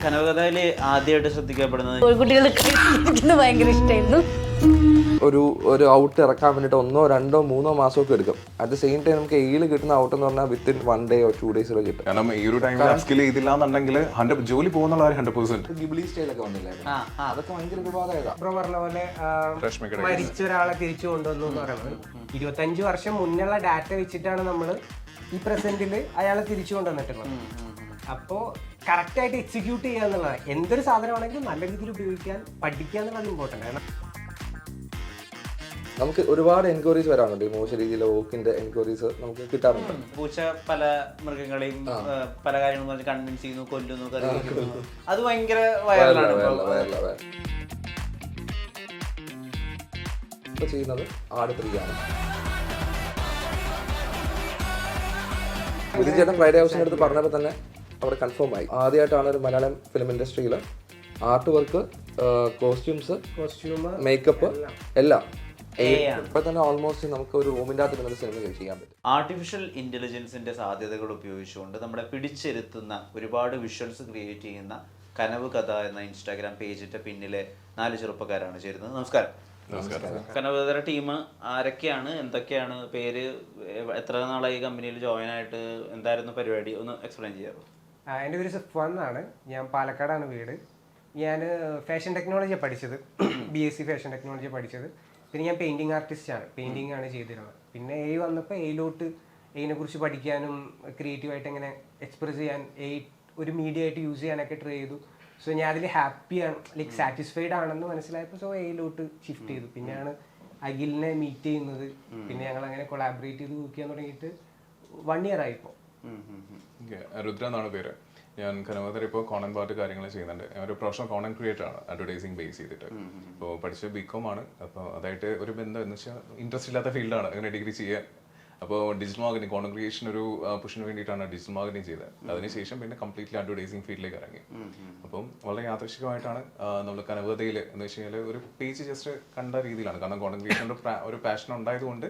കനകകഥയില് ആദ്യമായിട്ട് ശ്രദ്ധിക്കപ്പെടുന്നത് കോഴിക്കുട്ടികൾ ഭയങ്കര ഇഷ്ടമായിരുന്നു. ഒരു ഔട്ട് ഇറക്കാൻ വേണ്ടിയിട്ട് 1, 2, 3 മാസമൊക്കെ എടുക്കും. അറ്റ് ദ സെയിം ടൈം നമുക്ക് എയിൽ കിട്ടുന്ന ഔട്ട് എന്ന് പറഞ്ഞാൽ വിത്തിൻ 1 day or 2 days കിട്ടും. കാരണം ഈ ഒരു ടൈമിൽ സ്കിൽ ചെയ്തില്ലാന്നുണ്ടെങ്കിൽ ജോലി പോകുന്ന 100%. ഗിബിളി സ്റ്റൈലൊക്കെ വന്നില്ലായിരുന്നു, അതൊക്കെ ഭയങ്കര വിവാദമായതാ. പറഞ്ഞ പോലെ മരിച്ച ഒരാളെ തിരിച്ചു കൊണ്ടുവന്നു എന്ന് പറയുന്നത് 25 വർഷം മുന്നുള്ള ഡാറ്റ വെച്ചിട്ടാണ് നമ്മൾ ഈ പ്രസന്റിൽ അയാളെ തിരിച്ചു കൊണ്ടുവന്നിട്ടുള്ളത്. അപ്പോൾ കറക്റ്റായിട്ട് എക്സിക്യൂട്ട് ചെയ്യുക എന്നുള്ളതാണ്. എന്തൊരു സാധനമാണെങ്കിലും നല്ല രീതിയിൽ ഉപയോഗിക്കാൻ പഠിക്കുക എന്നുള്ളത് ഇമ്പോർട്ടൻ്റ് ആണ്. നമുക്ക് ഒരുപാട് എൻക്വയറീസ് വരാറുണ്ട്, മോശം രീതിയിലെ വോക്കിന്റെ എൻക്വയറീസ് നമുക്ക് കിട്ടാറുണ്ട്. പൂച്ച പല മൃഗങ്ങളെയും പല കാര്യങ്ങളും പറഞ്ഞ് കൺവിൻസ് ചെയ്യുന്നു, കൊല്ലുന്നു, കറിയിക്കുന്നു. അത് ഭയങ്കര വൈറലാണ്. ഇപ്പൊ ചെയ്യുന്നത് ആട് 3 ആണ്. ചേട്ടൻ ഫ്രൈഡേ ഹൗസിന്റെ അടുത്ത് പറഞ്ഞപ്പോൾ തന്നെ അവിടെ കൺഫേം ആയി. ആദ്യമായിട്ടാണ് ഒരു മലയാളം ഫിലിം ഇൻഡസ്ട്രിയിൽ ആർട്ട് വർക്ക്, കോസ്റ്റ്യൂംസ്, മേക്കപ്പ് എല്ലാം ഇപ്പൊ തന്നെ ഓൾമോസ്റ്റ് നമുക്ക് ഒരു റൂമിന്റെ അകത്ത് സിനിമ ചെയ്യാൻ പറ്റും. ആർട്ടിഫിഷ്യൽ ഇന്റലിജൻസിന്റെ സാധ്യതകൾ ഉപയോഗിച്ചുകൊണ്ട് നമ്മളെ പിടിച്ചിരുത്തുന്ന ഒരുപാട് വിഷ്വൽസ് ക്രിയേറ്റ് ചെയ്യുന്ന കനവ് കഥ എന്ന ഇൻസ്റ്റാഗ്രാം പേജിന്റെ പിന്നിലെ 4 ചെറുപ്പക്കാരാണ് ചേരുന്നത്. നമസ്കാരം. കനവകഥയുടെ ടീം ആരൊക്കെയാണ്, എന്തൊക്കെയാണ് പേര്, എത്ര നാളായി കമ്പനിയിൽ ജോയിൻ ആയിട്ട്, എന്തായിരുന്നു പരിപാടി, ഒന്ന് എക്സ്പ്ലെയിൻ ചെയ്യാമോ? എൻ്റെ പേര് സഫ്വാൻ എന്നാണ്. ഞാൻ പാലക്കാടാണ് വീട്. ഞാൻ ഫാഷൻ ടെക്നോളജിയാണ് പഠിച്ചത്, BSc ഫാഷൻ ടെക്നോളജിയാണ് പഠിച്ചത്. പിന്നെ ഞാൻ പെയിൻറ്റിങ് ആർട്ടിസ്റ്റാണ്, പെയിൻറ്റിങ് ആണ് ചെയ്തിരുന്നത്. പിന്നെ വന്നപ്പോൾ എയിലോട്ട് കുറിച്ച് പഠിക്കാനും ക്രിയേറ്റീവായിട്ട് എങ്ങനെ എക്സ്പ്രസ് ചെയ്യാൻ ഒരു മീഡിയ ആയിട്ട് യൂസ് ചെയ്യാനൊക്കെ ട്രൈ ചെയ്തു. സോ ഞാൻ അതിൽ ഹാപ്പിയാണ്, ലൈക്ക് സാറ്റിസ്ഫൈഡ് ആണെന്ന് മനസ്സിലായപ്പോൾ സോ എയിലോട്ട് ഷിഫ്റ്റ് ചെയ്തു. പിന്നെയാണ് അഖിലിനെ മീറ്റ് ചെയ്യുന്നത്. പിന്നെ ഞങ്ങൾ അങ്ങനെ കൊളാബറേറ്റ് ചെയ്ത് വർക്ക് ചെയ്യാൻ തുടങ്ങിയിട്ട് 1 year ആയിപ്പോൾ. രുദ്ര എന്നാണ് പേര്. ഞാൻ കനവകഥയിൽ ഇപ്പോൾ കോണ്ടന്റ് പാർട്ട് കാര്യങ്ങൾ ചെയ്യുന്നുണ്ട്. ഞാൻ ഒരു പ്രൊഫഷണൽ കോണ്ടന്റ് ക്രിയേറ്റർ ആണ്, അഡ്വർടൈസിങ് ബേസ് ചെയ്തിട്ട്. ഇപ്പോൾ പഠിച്ചത് BCom ആണ്. അപ്പോൾ അതായിട്ട് ഒരു ബന്ധം എന്ന് വെച്ചാൽ ഇൻട്രസ്റ്റ് ഇല്ലാത്ത ഫീൽഡാണ് അങ്ങനെ ഡിഗ്രി ചെയ്യാൻ. അപ്പോൾ ഡിജിറ്റൽ മാർക്കറ്റിംഗ്, കോണ്ടന്റ് ക്രിയേഷൻ ഒരു പുഷിന് വേണ്ടിയിട്ടാണ് ഡിജിറ്റൽ മാർക്കറ്റിംഗ് ചെയ്തത്. അതിനുശേഷം പിന്നെ കംപ്ലീറ്റ്ലി അഡ്വർടൈസിങ് ഫീൽഡിലേക്ക് ഇറങ്ങി. അപ്പം വളരെ യാദൃശ്ചികമായിട്ടാണ് നമ്മൾ കനവകഥയിൽ എന്ന് വെച്ച് കഴിഞ്ഞാൽ ഒരു പേജ് ജസ്റ്റ് കണ്ട രീതിയിലാണ്. കാരണം കോണ്ടന്റ് ക്രിയേഷൻ്റെ ഒരു പാഷൻ ഉണ്ടായതുകൊണ്ട്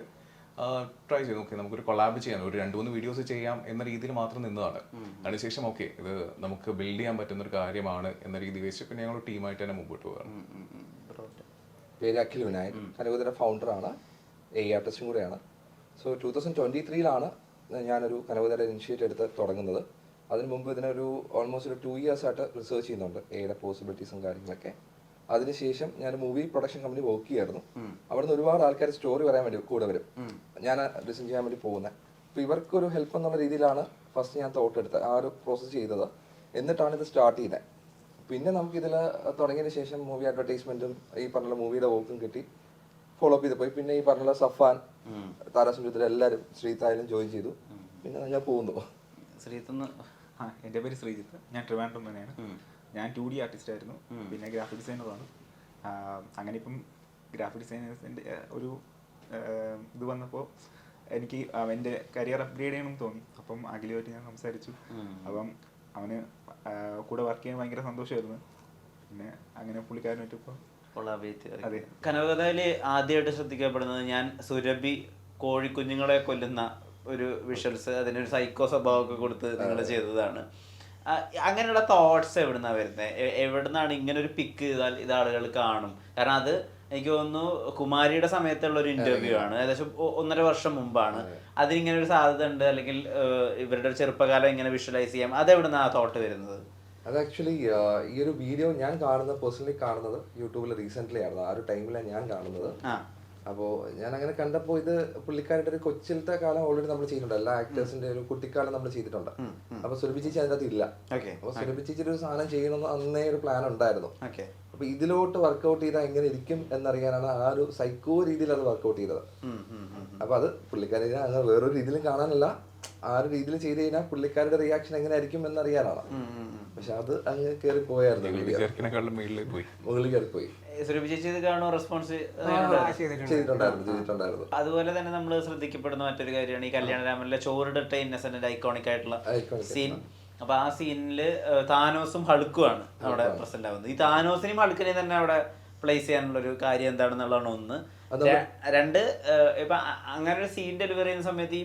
ട്രൈ ചെയ്തു. ഓക്കെ, നമുക്കൊരു കൊളാബ് ചെയ്യാം, ഒരു 2-3 വീഡിയോസ് ചെയ്യാം എന്ന രീതിയിൽ മാത്രം നിന്നതാണ്. അതിനുശേഷം ഓക്കെ, ഇത് നമുക്ക് ബിൽഡ് ചെയ്യാൻ പറ്റുന്ന ഒരു കാര്യമാണ് എന്ന രീതി വെച്ച് പിന്നെ ഞങ്ങൾ ടീമായിട്ട് തന്നെ മുമ്പോട്ട് പോകാറ്. പേര് അഖിൽ വിനായക്, കനകകഥയുടെ ഫൗണ്ടറാണ്, ആർട്ടിസ്റ്റും കൂടെയാണ്. സോ 2023 ഞാനൊരു കനകകഥയുടെ ഇനിഷ്യേറ്റ് എടുത്ത് തുടങ്ങുന്നത്. അതിന് മുമ്പ് ഇതിനൊരു ഓൾമോസ്റ്റ് ഒരു 2 years ആയിട്ട് റിസർച്ച് ചെയ്യുന്നുണ്ട് എയുടെ പോസിബിലിറ്റീസും കാര്യങ്ങളൊക്കെ. അതിനുശേഷം ഞാൻ മൂവി പ്രൊഡക്ഷൻ കമ്പനി വർക്ക് ചെയ്യായിരുന്നു. അവിടുന്ന് ഒരുപാട് ആൾക്കാർ സ്റ്റോറി പറയാൻ വേണ്ടി കൂടെ വരും, ഞാൻ ഡിസൈൻ ചെയ്യാൻ വേണ്ടി പോകുന്നത്. അപ്പോൾ ഇവർക്കൊരു ഹെൽപ്പ് എന്നുള്ള രീതിയിലാണ് ഫസ്റ്റ് ഞാൻ തോട്ടെടുത്തത്, ആ ഒരു പ്രോസസ്സ് ചെയ്തത്. എന്നിട്ടാണ് ഇത് സ്റ്റാർട്ട് ചെയ്യുന്നത്. പിന്നെ നമുക്കിതിൽ തുടങ്ങിയതിന് ശേഷം മൂവി അഡ്വർടൈസ്മെന്റും ഈ പറഞ്ഞ മൂവിയുടെ വർക്കും കിട്ടി, ഫോളോ അപ്പ് ചെയ്ത് പോയി. പിന്നെ ഈ പറഞ്ഞ സഫാൻ, താരാസുരത്തിൽ എല്ലാവരും, ശ്രീത്തായാലും ജോയിൻ ചെയ്തു. പിന്നെ ഞാൻ പോകുന്നു. എൻ്റെ പേര് ശ്രീജിത്ത്, ഞാൻ ട്രിവാൻഡ്രം തന്നെയാണ്. ഞാൻ 2D ആർട്ടിസ്റ്റ് ആയിരുന്നു, പിന്നെ ഗ്രാഫിക് ഡിസൈനറാണ്. അങ്ങനെ ഇപ്പം ഗ്രാഫിക് ഡിസൈനേഴ്സിൻ്റെ ഒരു ഇത് വന്നപ്പോൾ എനിക്ക് എൻ്റെ കരിയർ അപ്ഗ്രേഡ് ചെയ്യണമെന്ന് തോന്നി. അപ്പം അഖിലുമായിട്ട് ഞാൻ സംസാരിച്ചു. അപ്പം അവന് കൂടെ വർക്ക് ചെയ്യാൻ ഭയങ്കര സന്തോഷമായിരുന്നു. പിന്നെ അങ്ങനെ പുള്ളിക്കാരനായിട്ട് ഇപ്പോൾ അതെ. കനകകഥയിൽ ആദ്യമായിട്ട് ശ്രദ്ധിക്കപ്പെടുന്നത് ഞാൻ സുരഭി കോഴിക്കുഞ്ഞുങ്ങളെ കൊല്ലുന്ന ഒരു വിഷ്വൽസ്, അതിനൊരു സൈക്കോ സ്വഭാവമൊക്കെ കൊടുത്ത് നിങ്ങൾ ചെയ്തതാണ്. അങ്ങനെയുള്ള തോട്ട്സ് എവിടുന്നാണ് വരുന്നത്? എവിടുന്നാണ് ഇങ്ങനെ ഒരു പിക്ക് ചെയ്താൽ ഇത് ആളുകൾ കാണും? കാരണം അത് എനിക്ക് തോന്നുന്നു കുമാരിയുടെ സമയത്തുള്ള ഒരു ഇന്റർവ്യൂ ആണ്, ഏകദേശം 1.5 വർഷം മുമ്പാണ്. അതിനിങ്ങനെ ഒരു സാധ്യത ഉണ്ട്, അല്ലെങ്കിൽ ഇവരുടെ ചെറുപ്പകാലം ഇങ്ങനെ വിഷ്വലൈസ് ചെയ്യാം, അതെവിടുന്നാണ് ആ തോട്ട് വരുന്നത്? അത് ആക്ച്വലി ഈ ഒരു വീഡിയോ ഞാൻ പേഴ്സണലി കാണുന്നത് യൂട്യൂബിൽ റീസെൻ്റ്ലി ആയിരുന്നു. ആ ഒരു ടൈമിലാണ് ഞാൻ കാണുന്നത്. അപ്പോൾ ഞാൻ അങ്ങനെ കണ്ടപ്പോൾ ഇത് പുള്ളിക്കാരുടെ ഒരു കൊച്ചിലത്തെ കാലം ഓൾറെഡി നമ്മൾ ചെയ്തിട്ടുണ്ട്, എല്ലാ ആക്ടേഴ്സിന്റെ ഒരു കുട്ടിക്കാലം നമ്മൾ ചെയ്തിട്ടുണ്ട്. അപ്പൊ സുരഭി ചേച്ചി അതിനകത്ത് ഇല്ല. അപ്പൊ സുരഭി ചേച്ചിയുടെ ഒരു സാധനം ചെയ്യണമെന്ന് അന്നേ ഒരു പ്ലാൻ ഉണ്ടായിരുന്നു. അപ്പൊ ഇതിലോട്ട് വർക്ക്ഔട്ട് ചെയ്താൽ എങ്ങനെ ഇരിക്കും എന്നറിയാനാണ് ആ ഒരു സൈക്കോ രീതിയിൽ അത് വർക്ക്ഔട്ട് ചെയ്തത്. അപ്പൊ അത് പുള്ളിക്കാരെ അങ്ങനെ വേറൊരു രീതിയിലും കാണാനല്ല, ആ ഒരു രീതിയിൽ ചെയ്ത് കഴിഞ്ഞാൽ പുള്ളിക്കാരുടെ റിയാക്ഷൻ എങ്ങനെ ആയിരിക്കും എന്നറിയാനാണ്. പക്ഷെ അത് അങ്ങ് കയറി പോയായിരുന്നു, മുകളിൽ കയറി പോയി. ചെയ്തിട്ടുണ്ടായിരുന്നു. അതുപോലെ തന്നെ നമ്മൾ ശ്രദ്ധിക്കപ്പെടുന്ന മറ്റൊരു കാര്യമാണ് ഈ കല്യാണരാമനിലെ ചോറിടട്ട ഇന്നസെന്റ് ഐക്കോണിക് ആയിട്ടുള്ള സീൻ. അപ്പൊ ആ സീനില് താനോസും ഹൾക്കുമാണ് അവിടെ പ്രസന്റ് ആവുന്നത്. ഈ താനോസിനെയും ഹൾക്കിനെയും തന്നെ അവിടെ പ്ലേസ് ചെയ്യാനുള്ള ഒരു കാര്യം എന്താണെന്നുള്ളതാണ് ഒന്ന്. 2, ഇപ്പൊ അങ്ങനെ ഒരു സീൻ ഡെലിവറി ചെയ്യുന്ന സമയത്ത് ഈ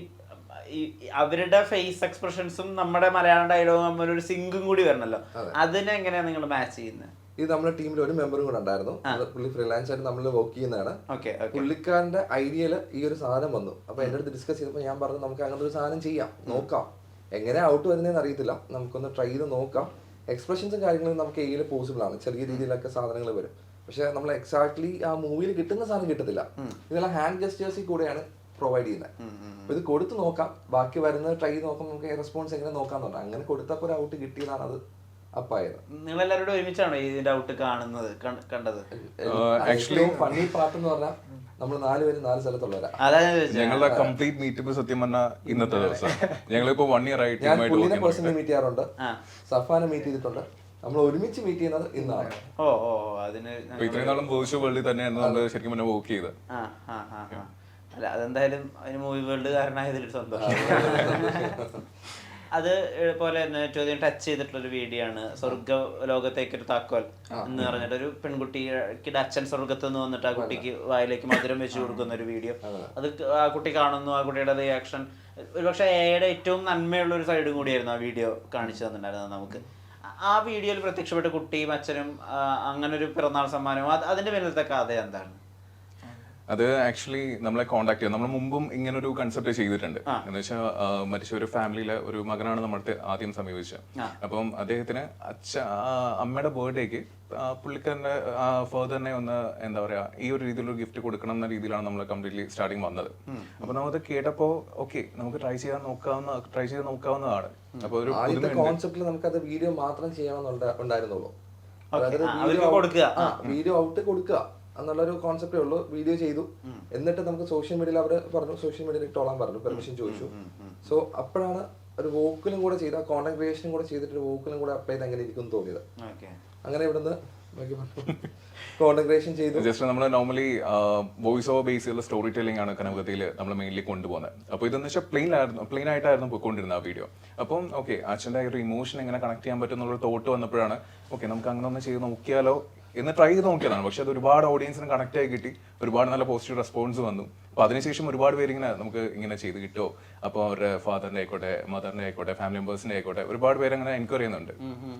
അവരുടെ ഫേസ് എക്സ്പ്രഷൻസും നമ്മുടെ മലയാളം ഡയലോഗും തമ്മിൽ ഒരു സിങ്കും കൂടി വരണല്ലോ, അതിനെങ്ങനെയാണ് നിങ്ങൾ മാച്ച് ചെയ്യുന്നത്? ഇത് നമ്മുടെ ടീമിൽ ഒരു മെമ്പറും കൂടെ ഉണ്ടായിരുന്നു. പുള്ളി ഫ്രീലാൻസ് ആയിട്ട് നമ്മൾ വർക്ക് ചെയ്യുന്നതാണ്. പുള്ളിക്കാരന്റെ ഐഡിയയില് ഈ ഒരു സാധനം വന്നു. അപ്പൊ എന്റെ അടുത്ത് ഡിസ്കസ് ചെയ്തപ്പോൾ ഞാൻ പറഞ്ഞു നമുക്ക് അങ്ങനത്തെ ഒരു സാധനം ചെയ്യാം, നോക്കാം, എങ്ങനെ ഔട്ട് വരുന്നതെന്ന് അറിയത്തില്ല, നമുക്കൊന്ന് ട്രൈ ചെയ്ത് നോക്കാം. എക്സ്പ്രഷൻസും കാര്യങ്ങളും നമുക്ക് എയിൽ പോസിബിൾ ആണ്, ചെറിയ രീതിയിലൊക്കെ സാധനങ്ങൾ വരും. പക്ഷെ നമ്മൾ എക്സാക്ട്ലി ആ മൂവിയിൽ കിട്ടുന്ന സാധനം കിട്ടത്തില്ല. ഇതെല്ലാം ഹാൻഡ് ജസ്റ്റേഴ്സിൽ കൂടെയാണ് പ്രൊവൈഡ് ചെയ്യുന്നത്. അപ്പൊ ഇത് കൊടുത്ത് നോക്കാം, ബാക്കി വരുന്നത് ട്രൈ ചെയ്ത് നോക്കാം, നമുക്ക് റെസ്പോൺസ് എങ്ങനെ നോക്കാന്ന് പറഞ്ഞു. അങ്ങനെ കൊടുത്തപ്പോൾ ഒരു ഔട്ട് കിട്ടിയതാണ് അത് അപ്പായത്. നിങ്ങൾ എല്ലാവരോടും ഒരുമിച്ചാണോ ഇതിന്റെ ഔട്ട് കാണുന്നത്, കണ്ടത്? ആക്ച്വലി ഫണ്ണി പാർട്ട് എന്ന് പറഞ്ഞാൽ നമ്മൾ 4 പേര് 4 സ്ഥലത്തുള്ളവരാ. ഞങ്ങളുടെ കംപ്ലീറ്റ് മീറ്റപ്പ് സത്യം പറഞ്ഞാൽ ഇന്നത്തെ ദിവസം ഞങ്ങളിപ്പോ 1 year ആയിട്ട് ഞാൻ പുള്ളിനെ പേഴ്സണലി മീറ്റ് ചെയ്യാറുണ്ട്, സഫാനെ മീറ്റ് ചെയ്തിട്ടുണ്ട്. നമ്മൾ ഒരുമിച്ച് മീറ്റ് ചെയ്യുന്നത് ഇന്നാണ്. ഇത്രയും നാളും വേഴ്ച്വൽ വേൾഡിൽ തന്നെയായിരുന്നു നമ്മൾ ശരിക്കും മുന്നേ വർക്ക് ചെയ്തത്. അല്ല അതെന്തായാലും അതിന് മൂവി വേൾഡ് കാരണമായതിൽ സന്തോഷം. അത് പോലെ ഏറ്റവും ടച്ച് ചെയ്തിട്ടുള്ളൊരു വീഡിയോ ആണ് സ്വർഗ ലോകത്തേക്കൊരു താക്കോൽ എന്ന് പറഞ്ഞിട്ട് ഒരു പെൺകുട്ടിയുടെ അച്ഛൻ സ്വർഗത്ത് നിന്ന് വന്നിട്ട് ആ കുട്ടിക്ക് വായിലേക്ക് മധുരം വെച്ച് കൊടുക്കുന്ന ഒരു വീഡിയോ. അത് ആ കുട്ടി കാണുന്നു, ആ കുട്ടിയുടെ റിയാക്ഷൻ ഒരുപക്ഷെ എയുടെ ഏറ്റവും നന്മയുള്ള ഒരു സൈഡും കൂടിയായിരുന്നു ആ വീഡിയോ കാണിച്ചു തന്നിട്ടുണ്ടായിരുന്നത് നമുക്ക്. ആ വീഡിയോയിൽ പ്രത്യക്ഷപ്പെട്ട കുട്ടിയും അച്ഛനും അങ്ങനെ ഒരു പിറന്നാൾ സമ്മാനവും അതിന്റെ പിന്നിലത്തെ കഥ എന്താണ്? അത് ആക്ച്വലി നമ്മളെ കോണ്ടാക്ട് ചെയ്യും. നമ്മൾ മുമ്പും ഇങ്ങനെ ഒരു കൺസെപ്റ്റ് ചെയ്തിട്ടുണ്ട്. എന്ന് വെച്ചാൽ മരിച്ച ഒരു ഫാമിലിയിലെ ഒരു മകനാണ് നമ്മളടുത്ത് ആദ്യം സമീപിച്ചത്. അപ്പം അദ്ദേഹത്തിന് അമ്മയുടെ ബർത്ത്ഡേക്ക് പുള്ളിക്കാരന്റെ ഫാദറിനെ ഒന്ന് എന്താ പറയാ ഈ ഒരു രീതിയിലൊരു ഗിഫ്റ്റ് കൊടുക്കണം എന്ന രീതിയിലാണ് നമ്മൾ കംപ്ലീറ്റ്ലി സ്റ്റാർട്ടിങ് വന്നത്. അപ്പൊ നമുക്ക് കേട്ടപ്പോ ഓക്കെ നമുക്ക് ട്രൈ ചെയ്ത് നോക്കാവുന്നതാണ്. അപ്പൊ ഒരു കോൺസെപ്റ്റിൽ നമുക്ക് അത് വീഡിയോ മാത്രം ചെയ്യണമെന്നുണ്ടായിരുന്നുള്ളൂ. വീഡിയോ ഔട്ട് കൊടുക്കുക എന്നുള്ളൊരു കോൺസെപ്റ്റേ ഉള്ളൂ. വീഡിയോ ചെയ്തു, എന്നിട്ട് നമുക്ക് സോഷ്യൽ മീഡിയയിൽ അവർ പറഞ്ഞു, സോഷ്യൽ മീഡിയയിൽ ഇട്ടോളാൻ പറഞ്ഞു, പെർമിഷൻ ചോദിച്ചു. സോ അപ്പോഴാണ് ഒരു വോക്കലും കൂടെ ചെയ്ത കോണ്ടന്റ് ക്രിയേഷനും കൂടെ ചെയ്തിട്ട് ഒരു വോക്കലും കൂടെ അപ്ലൈ ചെയ്ത് എങ്ങനെ ഇരിക്കും തോന്നിയത്. അങ്ങനെ ഇവിടുന്ന് കോണ്ടന്റ് ക്രിയേഷൻ ചെയ്തു. ജസ്റ്റ് നമ്മൾ നോർമലി വോയിസ് ഓവർ ബേസ് ചെയ്തുള്ള സ്റ്റോറി ടെല്ലിംഗ് ആണ് കനകത്തിൽ നമ്മൾ മെയിൻലി കൊണ്ടുപോകുന്നത്. അപ്പോൾ ഇതെന്ന് വെച്ചാൽ പ്ലെയിൻ ആയിട്ടായിരുന്നു പോയിക്കൊണ്ടിരുന്ന ആ വീഡിയോ. അപ്പം ഓക്കെ അച്ഛൻ്റെ ഒരു ഇമോഷൻ എങ്ങനെ കണക്ട് ചെയ്യാൻ പറ്റും എന്നുള്ളൊരു തോട്ട് വന്നപ്പോഴാണ് ഓക്കെ നമുക്ക് അങ്ങനെ ഒന്ന് ചെയ്ത് നോക്കിയാലോ എന്ന് ട്രൈ ചെയ്ത് നോക്കിയതാണ്. പക്ഷെ അത് ഒരുപാട് ഓഡിയൻസിന് കണക്ട് ആയി കിട്ടി, ഒരുപാട് നല്ല പോസിറ്റീവ് റെസ്പോൺസ് വന്നു. അപ്പൊ അതിനുശേഷം ഒരുപാട് പേര് നമുക്ക് ഇങ്ങനെ ചെയ്ത് കിട്ടുമോ, അപ്പോൾ അവരുടെ ഫാദറിന്റെ ആയിക്കോട്ടെ, മദറിന്റെ ആയിക്കോട്ടെ, ഫാമിലി മെമ്പേഴ്സിന്റെ ആയിക്കോട്ടെ, ഒരുപാട് പേര് അങ്ങനെ എൻക്വയറി ചെയ്യുന്നുണ്ട്.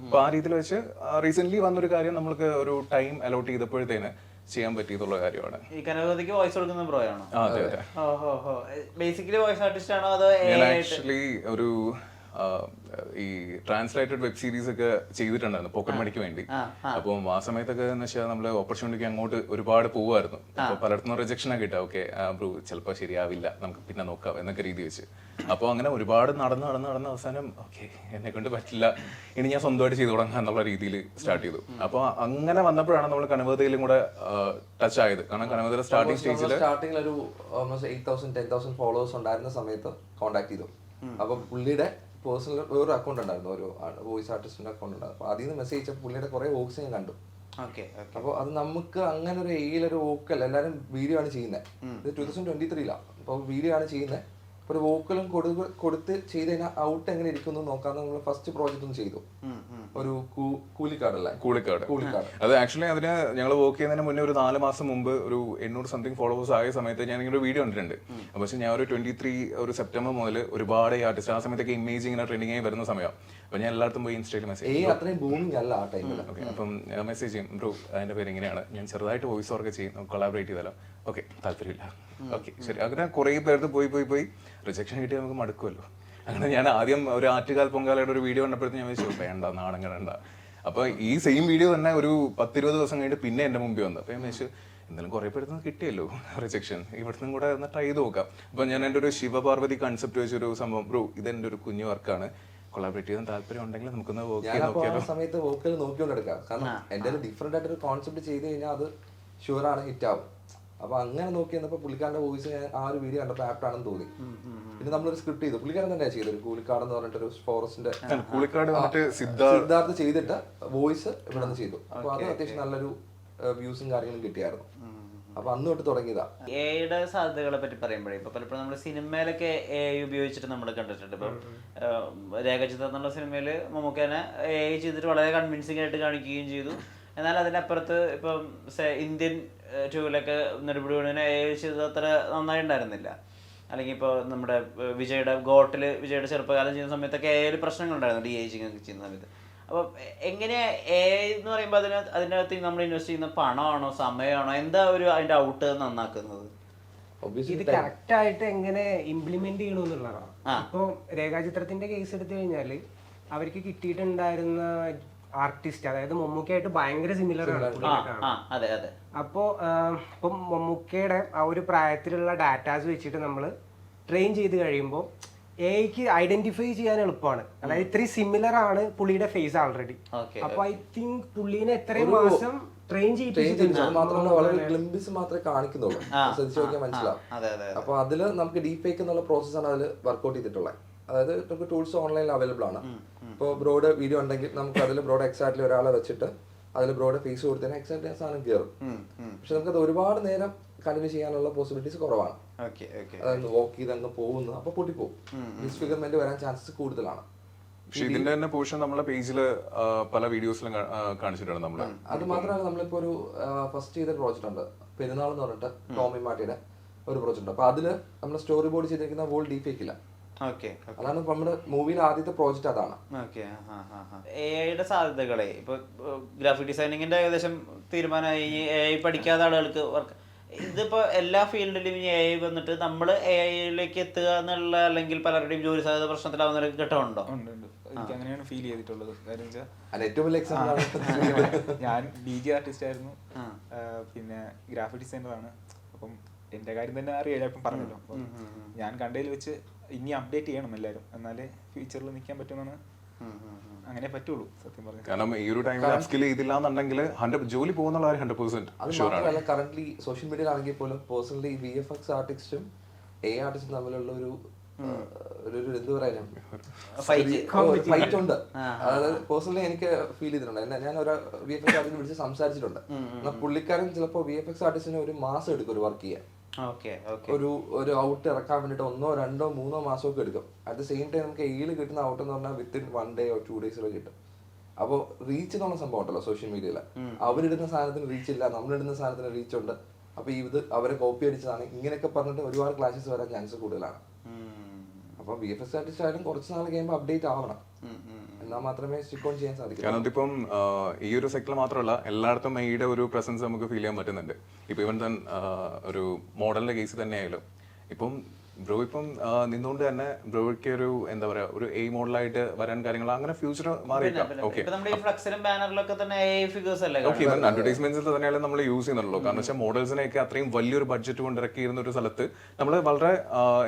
അപ്പൊ ആ രീതിയിൽ വെച്ച് റീസെന്റ് വന്നൊരു കാര്യം നമ്മൾക്ക് ഒരു ടൈം അലോട്ട് ചെയ്തപ്പോഴത്തേന് ചെയ്യാൻ പറ്റിയിട്ടുള്ള കാര്യമാണ്. ഈ കനകവതിക്ക് വോയിസ് കൊടുക്കുന്ന ബ്രോ ആണോ? അതെ അതെ. ബേസിക്കലി വോയിസ് ആർട്ടിസ്റ്റ് ആണോ അതോ ആക്ച്വലി ഒരു ഈ ട്രാൻസ്ലേറ്റഡ് വെബ് സീരീസ് ഒക്കെ ചെയ്തിട്ടുണ്ടായിരുന്നു പോക്കറ്റ് മണിക്ക് വേണ്ടി. അപ്പം ആ സമയത്തൊക്കെ എന്ന് വെച്ചാൽ നമ്മള് ഓപ്പർച്യൂണിറ്റിക്ക് അങ്ങോട്ട് ഒരുപാട് പോവായിരുന്നു. അപ്പൊ പലയിടത്തുനിന്ന് റിജക്ഷൻ ഒക്കെ കിട്ടാം, ഓക്കെ ബ്രൂ ചിലപ്പോൾ ശരിയാവില്ല, നമുക്ക് പിന്നെ നോക്കാം എന്നൊക്കെ രീതി വെച്ച്. അപ്പോൾ അങ്ങനെ ഒരുപാട് നടന്ന് അവസാനം ഓക്കെ എന്നെ കൊണ്ട് പറ്റില്ല, ഇനി ഞാൻ സ്വന്തമായിട്ട് ചെയ്തു തുടങ്ങാം എന്നുള്ള രീതിയിൽ സ്റ്റാർട്ട് ചെയ്തു. അപ്പോൾ അങ്ങനെ വന്നപ്പോഴാണ് നമ്മൾ കനകവതിയിലും കൂടെ ടച്ച് ആയത്. കാരണം കനകവതിയിലെ സ്റ്റാർട്ടിങ്ങിൽ ഒരു ഓൾമോസ്റ്റ് 8,000-10,000 ഫോളോവേഴ്സ് ഉണ്ടായിരുന്ന സമയത്ത് കോൺടാക്ട് ചെയ്തു. അപ്പൊ പുള്ളിയുടെ പേഴ്സണൽ വേറൊരു അക്കൗണ്ട് ഉണ്ടായിരുന്നു, ഒരു വോയിസ് ആർട്ടിസ്റ്റിന്റെ അക്കൗണ്ട് ഉണ്ടായിരുന്നു. അപ്പൊ അതിൽ നിന്ന് മെസ്സേജ് അയച്ചപ്പോൾ പുള്ളിയുടെ കുറെ വോക്സ് ഞാൻ കണ്ടു. അപ്പോൾ അത് നമുക്ക് അങ്ങനെ ഒരു എയിലൊരു വോക്കൽ എല്ലാവരും വീഡിയോ ആണ് ചെയ്യുന്നത്. ഇത് 2023 അപ്പോൾ വീഡിയോ ആണ് ചെയ്യുന്നത്. ഒരു വോക്കലും കൊടുത്ത് ചെയ്ത് കഴിഞ്ഞാൽ ഔട്ട് എങ്ങനെ ഇരിക്കുന്നു നോക്കാന്ന് നമ്മൾ ഫസ്റ്റ് പ്രോജക്റ്റ് ഒന്ന് ചെയ്തു. ഒരു കൂലിക്കാട്. അത് ആക്ച്വലി അതിന് ഞങ്ങൾ വർക്ക് ചെയ്യുന്നതിന് മുന്നേ ഒരു 4 മാസം മുമ്പ് ഒരു 800 സംതിങ് ഫോളോവേഴ്സ് ആയ സമയത്ത് ഞാൻ ഇങ്ങനെ ഒരു വീഡിയോ കണ്ടിട്ടുണ്ട്. പക്ഷേ ഞാൻ ഒരു 23 ഒരു സെപ്റ്റംബർ മുതൽ ഒരുപാട് ആർട്ടിസ്റ്റ് ആ സമയത്തൊക്കെ ഇമേജ് ഇങ്ങനെ ട്രെൻഡിങ് ആയി വരുന്ന സമയം. അപ്പൊ ഞാൻ എല്ലായിടത്തും പോയി ഇൻസ്റ്റയിൽ മെസ്സേജ് അപ്പം മെസ്സേജ് ചെയ്യും, ബ്രോ അതിന്റെ പേര് ഇങ്ങനെയാണ്, ഞാൻ ചെറുതായിട്ട് വോയിസ് ഓവർ ചെയ്യും, കൊളാബറേറ്റ് ചെയ്താലോ. ഓക്കെ താല്പര്യമില്ല, ഓക്കെ ശരി. അങ്ങനെ കുറേ പേർക്ക് പോയി റിജക്ഷൻ കിട്ടിയാൽ നമുക്ക് മടുക്കുമല്ലോ. അങ്ങനെ ഞാൻ ആദ്യം ഒരു ആറ്റുകാൽ പൊങ്കാലയുടെ ഒരു വീഡിയോ കണ്ടപ്പോഴത്തേക്ക് ഞാൻ വെച്ചു വേണ്ട നാണങ്ങണ്ട. അപ്പൊ ഈ സെയിം വീഡിയോ തന്നെ ഒരു 10-20 ദിവസം കഴിഞ്ഞിട്ട് പിന്നെ എന്റെ മുമ്പിൽ വന്നു. അപ്പൊ ഞാൻ വെച്ചു എന്തായാലും കുറെ പേര് കിട്ടിയല്ലോ റിജക്ഷൻ, ഇവിടുന്ന് കൂടെ ഒന്ന് ട്രൈ ചെയ്ത് നോക്കാം. അപ്പൊ ഞാൻ എൻ്റെ ഒരു ശിവപാർവതി കൺസെപ്റ്റ് വെച്ചൊരു സംഭവം, ബ്രോ ഇതെന്റെ ഒരു കുഞ്ഞു വർക്കാണ്, കൊളാബറേറ്റ് ചെയ്യാൻ താല്പര്യം ഉണ്ടെങ്കിൽ നമുക്കൊന്ന് സമയത്ത് വോക്കൽ നോക്കിക്കൊണ്ടെടുക്കാം. കാരണം എന്റെ ഒരു ഡിഫറെന്റ് ആയിട്ടൊരു കോൺസെപ്റ്റ് ചെയ്ത് കഴിഞ്ഞാൽ അത് ഷുവറാണ് ഹിറ്റ് ആവും. അപ്പൊ അങ്ങനെ നോക്കി വന്നപ്പോൾ പുള്ളിക്കാരന്റെ വോയിസ് ഞാൻ ആ ഒരു വീഡിയോ കണ്ടപ്പോൾ ആപ്റ്റ് ആണെന്ന് തോന്നി. പിന്നെ നമ്മളൊരു സ്ക്രിപ്റ്റ് ചെയ്തു, പുള്ളിക്കാരൻ തന്നെ ചെയ്തൊരു കൂലിക്കാട് എന്ന് പറഞ്ഞിട്ടൊരു ഫോറസ്റ്റിന്റെ സിദ്ധാർത്ഥ് ചെയ്തിട്ട് വോയിസ് ഇവിടെ നിന്ന് ചെയ്തു. അപ്പൊ അത് അത്യാവശ്യം നല്ലൊരു വ്യൂസും കാര്യങ്ങളും കിട്ടിയായിരുന്നു. അപ്പൊ അന്ന് തൊട്ട് തുടങ്ങിയതാ. എയുടെ സാധ്യതകളെ പറ്റി പറയുമ്പോഴേ ഇപ്പൊ പലപ്പോഴും നമ്മൾ സിനിമയിലൊക്കെ എ ഉപയോഗിച്ചിട്ട് നമ്മൾ കണ്ടിട്ടുണ്ട്. ഇപ്പം രേഖചിത്രം എന്നുള്ള സിനിമയില് മമ്മൂക്കേനെ എ ചെയ്തിട്ട് വളരെ കൺവിൻസിംഗ് ആയിട്ട് കാണിക്കുകയും ചെയ്തു. എന്നാൽ അതിനപ്പുറത്ത് ഇപ്പം ഇന്ത്യൻ ടൂവിലൊക്കെ നെടുപിടി വേണുവിനെ എ ചെയ്തത് അത്ര നന്നായി ഉണ്ടായിരുന്നില്ല. അല്ലെങ്കിൽ ഇപ്പോൾ നമ്മുടെ വിജയുടെ വിജയുടെ ചെറുപ്പകാലം ചെയ്യുന്ന സമയത്തൊക്കെ AI പ്രശ്നങ്ങളുണ്ടായിരുന്നു DAging ഒക്കെ ചെയ്യുന്ന സമയത്ത്. അപ്പോൾ എങ്ങനെയാ AI എന്ന് പറയുമ്പോൾ അതിനകത്ത് നമ്മൾ ഇൻവെസ്റ്റ് ചെയ്യുന്ന പണമാണോ സമയമാണോ എന്താ അതിന്റെ ഔട്ട് നന്നാക്കുന്നത്? ഇത് കറക്റ്റ് ആയിട്ട് എങ്ങനെ ഇംപ്ലിമെന്റ് ചെയ്യണമെന്നുള്ളതാണ്. ഇപ്പൊ രേഖാചിത്രത്തിന്റെ കേസ് എടുത്തു കഴിഞ്ഞാല് അവർക്ക് കിട്ടിയിട്ടുണ്ടായിരുന്ന ആർട്ടിസ്റ്റ്, അതായത് മമ്മൂക്കയായിട്ട് ഭയങ്കര സിമിലർ ആണ്. അപ്പോ ഇപ്പം മമ്മൂക്കയുടെ ആ ഒരു പ്രായത്തിലുള്ള ഡാറ്റാസ് വെച്ചിട്ട് നമ്മൾ ട്രെയിൻ ചെയ്ത് കഴിയുമ്പോൾ എഐക്ക് ഐഡന്റിഫൈ ചെയ്യാൻ എളുപ്പമാണ്. അതായത് ഇത്രയും സിമിലർ ആണ് പുള്ളിയുടെ ഫേസ് ആൾറെഡി. അപ്പൊ ഐ തിങ്ക് പുള്ളിനെ എത്രയും മാസം ട്രെയിൻ ചെയ്യിപ്പിച്ചിട്ടുണ്ട്. മാത്രമല്ല വളരെ ഗ്ലിംപിസ് മാത്രമേ കാണിക്കുന്നുള്ളൂ, ശ്രദ്ധിച്ചു നോക്കിയാൽ മനസ്സിലാവും. അപ്പൊ അതില് നമുക്ക് ഡീപ് എന്നുള്ള പ്രോസസ്സാണ് അതിൽ വർക്ക്ഔട്ട് ചെയ്തിട്ടുള്ളത്. അതായത് നമുക്ക് ടൂൾസ് ഓൺലൈനിൽ അവൈലബിൾ ആണ്. ഇപ്പോൾ ബ്രോഡ് വീഡിയോ ഉണ്ടെങ്കിൽ നമുക്ക് അതിൽ ബ്രോഡ് എക്സാക്ട്ലി ഒരാളെ വെച്ചിട്ട് അതിൽ ബ്രോഡ് ഫേസ് കൊടുത്തതിന് എക്സാക്ട്ലി ആ സാധനം കയറും. പക്ഷെ നമുക്കത് ഒരുപാട് നേരം കണ്ടിന്യൂ ചെയ്യാനുള്ള പോസിബിലിറ്റീസ് കുറവാണ്. അതായത് വോക്ക് ചെയ്ത് അങ്ങ് പോകുന്നു, അപ്പൊ പൊട്ടിപ്പോകും, ഡിസ്ഫിഗർമെന്റ് വരാൻ ചാൻസസ് കൂടുതലാണ്. പക്ഷെ ഇതിന്റെ തന്നെ പോർഷൻ നമ്മളെ പേജിൽ പല വീഡിയോസിലും കാണിച്ചിട്ടുണ്ട് നമ്മള്. അത് മാത്രമല്ല, നമ്മളിപ്പോ ഒരു ഫസ്റ്റ് ചെയ്ത പ്രോജക്റ്റ് ഉണ്ട്, പെരുന്നാൾ എന്ന് പറഞ്ഞിട്ട് ടോമി മാട്ടിയുടെ ഒരു പ്രോജക്റ്റ് ഉണ്ട്. അപ്പൊ അതില് നമ്മൾ സ്റ്റോറി ബോർഡ് ചെയ്തിരിക്കുന്ന വോൾ ഡീഫേക്കില്ല. അതാണ് നമ്മുടെ മൂവിയിലെ ആദ്യത്തെ പ്രോജക്റ്റ്. അതാണ് എഐയുടെ സാധ്യതകളെ. ഇപ്പൊ ഗ്രാഫിക് ഡിസൈനിങ്ങിന്റെ ഏകദേശം തീരുമാനമായി AI പഠിക്കാത്ത ആളുകൾക്ക് വർക്ക്. ഇതിപ്പോ എല്ലാ ഫീൽഡിലും AI വന്നിട്ട് നമ്മൾ AIയിലേക്ക് എത്തുക എന്നുള്ള, അല്ലെങ്കിൽ പലരുടെയും ജോലി സാധ്യത പ്രശ്നത്തിലാവുന്ന ഒരു ഘട്ടമുണ്ടോ? എനിക്ക് അങ്ങനെയാണ് ഫീൽ ചെയ്തിട്ടുള്ളത്. കാര്യം ഏറ്റവും വലിയ എക്സാമ്പിൾ ഞാൻ DG ആർട്ടിസ്റ്റ് ആയിരുന്നു, പിന്നെ ഗ്രാഫിക് ഡിസൈനറാണ്. അപ്പം എന്റെ കാര്യം തന്നെ അറിയാം, ഇപ്പം പറഞ്ഞല്ലോ. അപ്പം ഞാൻ കണ്ടതിൽ വെച്ച് ഇനി അപ്ഡേറ്റ് ചെയ്യണം എല്ലാവരും, എന്നാലേ ഫ്യൂച്ചറിൽ നിൽക്കാൻ പറ്റുമെന്നാണ്. അങ്ങനെ പറ്റുള്ളൂ സത്യം പറഞ്ഞു. കാരണം ഈ ഒരു ടൈമിൽ അപ്സ്കിൽ ചെയ്തില്ല എന്നുണ്ടെങ്കിൽ ജോലി പോകുന്ന 100%. അത് മാത്രമല്ല, കറന്റ് സോഷ്യൽ മീഡിയയിലാണെങ്കിൽ പോലും പേഴ്സണലി VFX ആർട്ടിസ്റ്റും AI ആർട്ടിസ്റ്റും തമ്മിലുള്ള ഒരു എന്ത് പറയാനും ഫൈറ്റ് ഉണ്ട്. അതായത് പേഴ്സണലി എനിക്ക് ഫീൽ ചെയ്തിട്ടുണ്ട്. ഞാൻ ഒരു VFX ആർട്ടിസ്റ്റ് വിളിച്ച് സംസാരിച്ചിട്ടുണ്ട്. എന്നാൽ പുള്ളിക്കാരൻ ചിലപ്പോൾ VFX ആർട്ടിസ്റ്റിന് ഒരു മാസം എടുക്കും ഒരു വർക്ക് ചെയ്യാൻ. ഒരു ഔട്ട് ഇറക്കാൻ വേണ്ടിട്ട് 1, 2, 3 മാസമൊക്കെ എടുക്കും. അറ്റ് ദ സെയിം ടൈം നമുക്ക് AI കിട്ടുന്ന ഔട്ട് എന്ന് പറഞ്ഞാൽ വിത്തിൻ 1 day or 2 days കിട്ടും. അപ്പോൾ റീച്ച് എന്നുള്ള സംഭവം ഉണ്ടല്ലോ സോഷ്യൽ മീഡിയയിൽ, അവരിടുന്ന സാധനത്തിന് റീച്ച് ഇല്ല, നമ്മളിടുന്ന സാധനത്തിന് റീച്ച് ഉണ്ട്. അപ്പൊ ഇത് അവരെ കോപ്പി അടിച്ചതാണ്, ഇങ്ങനെയൊക്കെ പറഞ്ഞിട്ട് ഒരുപാട് ക്ലാഷസ് വരാൻ ചാൻസ് കൂടുതലാണ്. അപ്പൊ VFX ആർട്ടിസ്റ്റ് ആയാലും കുറച്ച് നാൾ കഴിയുമ്പോൾ അപ്ഡേറ്റ് ആവണം, എന്നാൽ മാത്രമേ സ്റ്റിക്ക് ഓൺ ചെയ്യാൻ സാധിക്കൂ. കാരണം ഇതിപ്പം ഈ ഒരു സെക്ടർ മാത്രമല്ല, എല്ലായിടത്തും AI ഒരു പ്രസൻസ് നമുക്ക് ഫീൽ ചെയ്യാൻ പറ്റുന്നുണ്ട്. ഇപ്പൊ ഇവൻ ഒരു മോഡലിന്റെ കേസ് തന്നെ ആയാലും, ഇപ്പം ബ്രോ ഇപ്പം നിന്നുകൊണ്ട് തന്നെ ബ്രോയ്ക്ക് ഒരു എന്താ പറയാ ഒരു AI മോഡലായിട്ട് വരാൻ കാര്യങ്ങൾ അങ്ങനെ ഫ്യൂച്ചർ മാറിയിട്ടാ. ഓക്കെ, അഡ്വർടൈസ്മെന്റ്സിൽ തന്നെയാണ് നമ്മൾ യൂസ് ചെയ്യുന്നുള്ളൂ. കാരണം വെച്ചാൽ മോഡൽസിനെയൊക്കെ അത്രയും വലിയൊരു ബഡ്ജറ്റ് കൊണ്ട് ഇറക്കിയിരുന്ന ഒരു സ്ഥലത്ത് നമ്മൾ വളരെ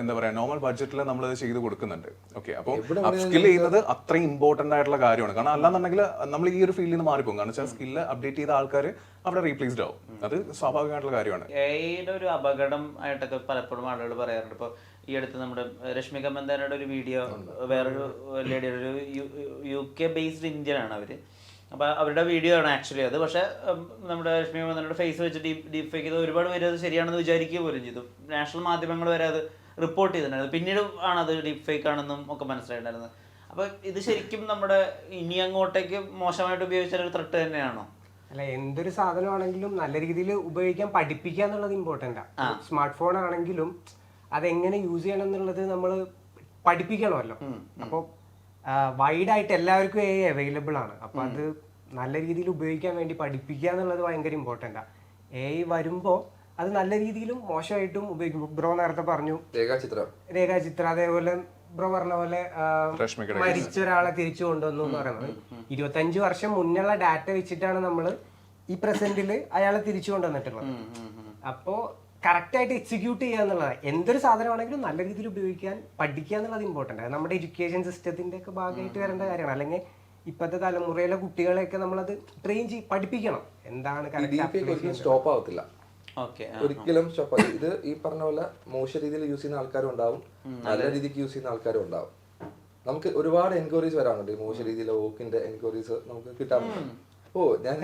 എന്താ പറയാ നോർമൽ ബഡ്ജറ്റിൽ നമ്മൾ ചെയ്ത് കൊടുക്കുന്നുണ്ട്. ഓക്കെ, അപ്പോൾ സ്കിൽ ചെയ്യുന്നത് അത്രയും ഇമ്പോർട്ടന്റ് ആയിട്ടുള്ള കാര്യമാണ്. കാരണം അല്ലാന്നുണ്ടെങ്കിൽ നമ്മൾ ഈ ഒരു ഫീൽഡിൽ നിന്ന് മാറിപ്പോകും. കാരണം വെച്ചാൽ സ്കില്ല് അപ്ഡേറ്റ് ചെയ്ത ആൾക്കാർ അവിടെ റീപ്ലേസ്ഡ് ആവും. അത് സ്വാഭാവികമായിട്ടുള്ള കാര്യമാണ്. AI ഒരു അപകടം ആയിട്ടൊക്കെ പലപ്പോഴും ആളുകൾ പറയാറുണ്ട്. ഇപ്പോൾ ഈ അടുത്ത് നമ്മുടെ രശ്മിക മന്ദാനയുടെ ഒരു വീഡിയോ, വേറൊരു ലേഡിയുടെ, ഒരു UK ബേസ്ഡ് ഇന്ത്യൻ ആണ് അവര്. അപ്പോൾ അവരുടെ വീഡിയോ ആണ് ആക്ച്വലി അത്. പക്ഷേ നമ്മുടെ രശ്മിക മന്ദാനയുടെ ഫേസ് വെച്ച് ഡീപ് ഫേക്ക് ചെയ്ത് ഒരുപാട് പേര് അത് ശരിയാണെന്ന് വിചാരിക്കുക പോലും ചെയ്തു. നാഷണൽ മാധ്യമങ്ങൾ വരെ അത് റിപ്പോർട്ട് ചെയ്തിട്ടുണ്ടായിരുന്നു. പിന്നീട് ആണ് അത് ഡീപ് ഫേക്ക് ആണെന്നും ഒക്കെ മനസ്സിലായിട്ടുണ്ടായിരുന്നത്. അപ്പോൾ ഇത് ശരിക്കും നമ്മുടെ ഇനി അങ്ങോട്ടേക്ക് മോശമായിട്ട് ഉപയോഗിച്ചാൽ ഒരു ത്രെട്ട് തന്നെയാണോ? അല്ല, എന്തൊരു സാധനമാണെങ്കിലും നല്ല രീതിയിൽ ഉപയോഗിക്കാൻ പഠിപ്പിക്കുക എന്നുള്ളത് ഇമ്പോർട്ടൻ്റാണ്. സ്മാർട്ട് ഫോൺ ആണെങ്കിലും അതെങ്ങനെ യൂസ് ചെയ്യണം എന്നുള്ളത് നമ്മൾ പഠിപ്പിക്കണമല്ലോ. അപ്പോൾ വൈഡായിട്ട് എല്ലാവർക്കും AI അവൈലബിൾ ആണ്. അപ്പോൾ അത് നല്ല രീതിയിൽ ഉപയോഗിക്കാൻ വേണ്ടി പഠിപ്പിക്കുക എന്നുള്ളത് ഭയങ്കര ഇമ്പോർട്ടൻ്റാണ്. AI വരുമ്പോൾ അത് നല്ല രീതിയിലും മോശമായിട്ടും ഉപയോഗിക്കും. ബ്രോ നേരത്തെ പറഞ്ഞു രേഖാചിത്രം, അതേപോലെ ബ്രോ പറഞ്ഞ പോലെ മരിച്ച ഒരാളെ തിരിച്ചു കൊണ്ടുവന്നു എന്ന് പറയുന്നത് 25 വർഷം മുന്നുള്ള ഡാറ്റ വെച്ചിട്ടാണ് നമ്മൾ ഈ പ്രസന്റില് അയാളെ തിരിച്ചു കൊണ്ടുവന്നിട്ടുള്ളത്. അപ്പോ കറക്റ്റ് ആയിട്ട് എക്സിക്യൂട്ട് ചെയ്യുക എന്നുള്ളതാണ്. എന്തൊരു സാധനമാണെങ്കിലും നല്ല രീതിയിൽ ഉപയോഗിക്കാൻ പഠിക്കുക എന്നുള്ളത് ഇമ്പോർട്ടൻ്റ് ആണ്. നമ്മുടെ എഡ്യൂക്കേഷൻ സിസ്റ്റത്തിന്റെ ഒക്കെ ഭാഗമായിട്ട് വരേണ്ട കാര്യമാണ്. അല്ലെങ്കിൽ ഇപ്പോഴത്തെ തലമുറയിലെ കുട്ടികളെയൊക്കെ നമ്മളത് ട്രെയിൻ പഠിപ്പിക്കണം എന്താണ് സ്റ്റോപ്പ് ആവത്തില്ല ഒരിക്കലും. സ്റ്റോപ്പ് ഇത് ഈ പറഞ്ഞ പോലെ മോശ രീതിയിൽ യൂസ് ചെയ്യുന്ന ആൾക്കാരും ഉണ്ടാവും, നല്ല രീതിക്ക് യൂസ് ചെയ്യുന്ന ആൾക്കാരും ഉണ്ടാവും. നമുക്ക് ഒരുപാട് എൻക്വയറീസ് വരാറുണ്ട് ഈ മോശ രീതിയിലെ വോക്കിന്റെ എൻക്വയറീസ് നമുക്ക് കിട്ടാറുണ്ട്. ഞാൻ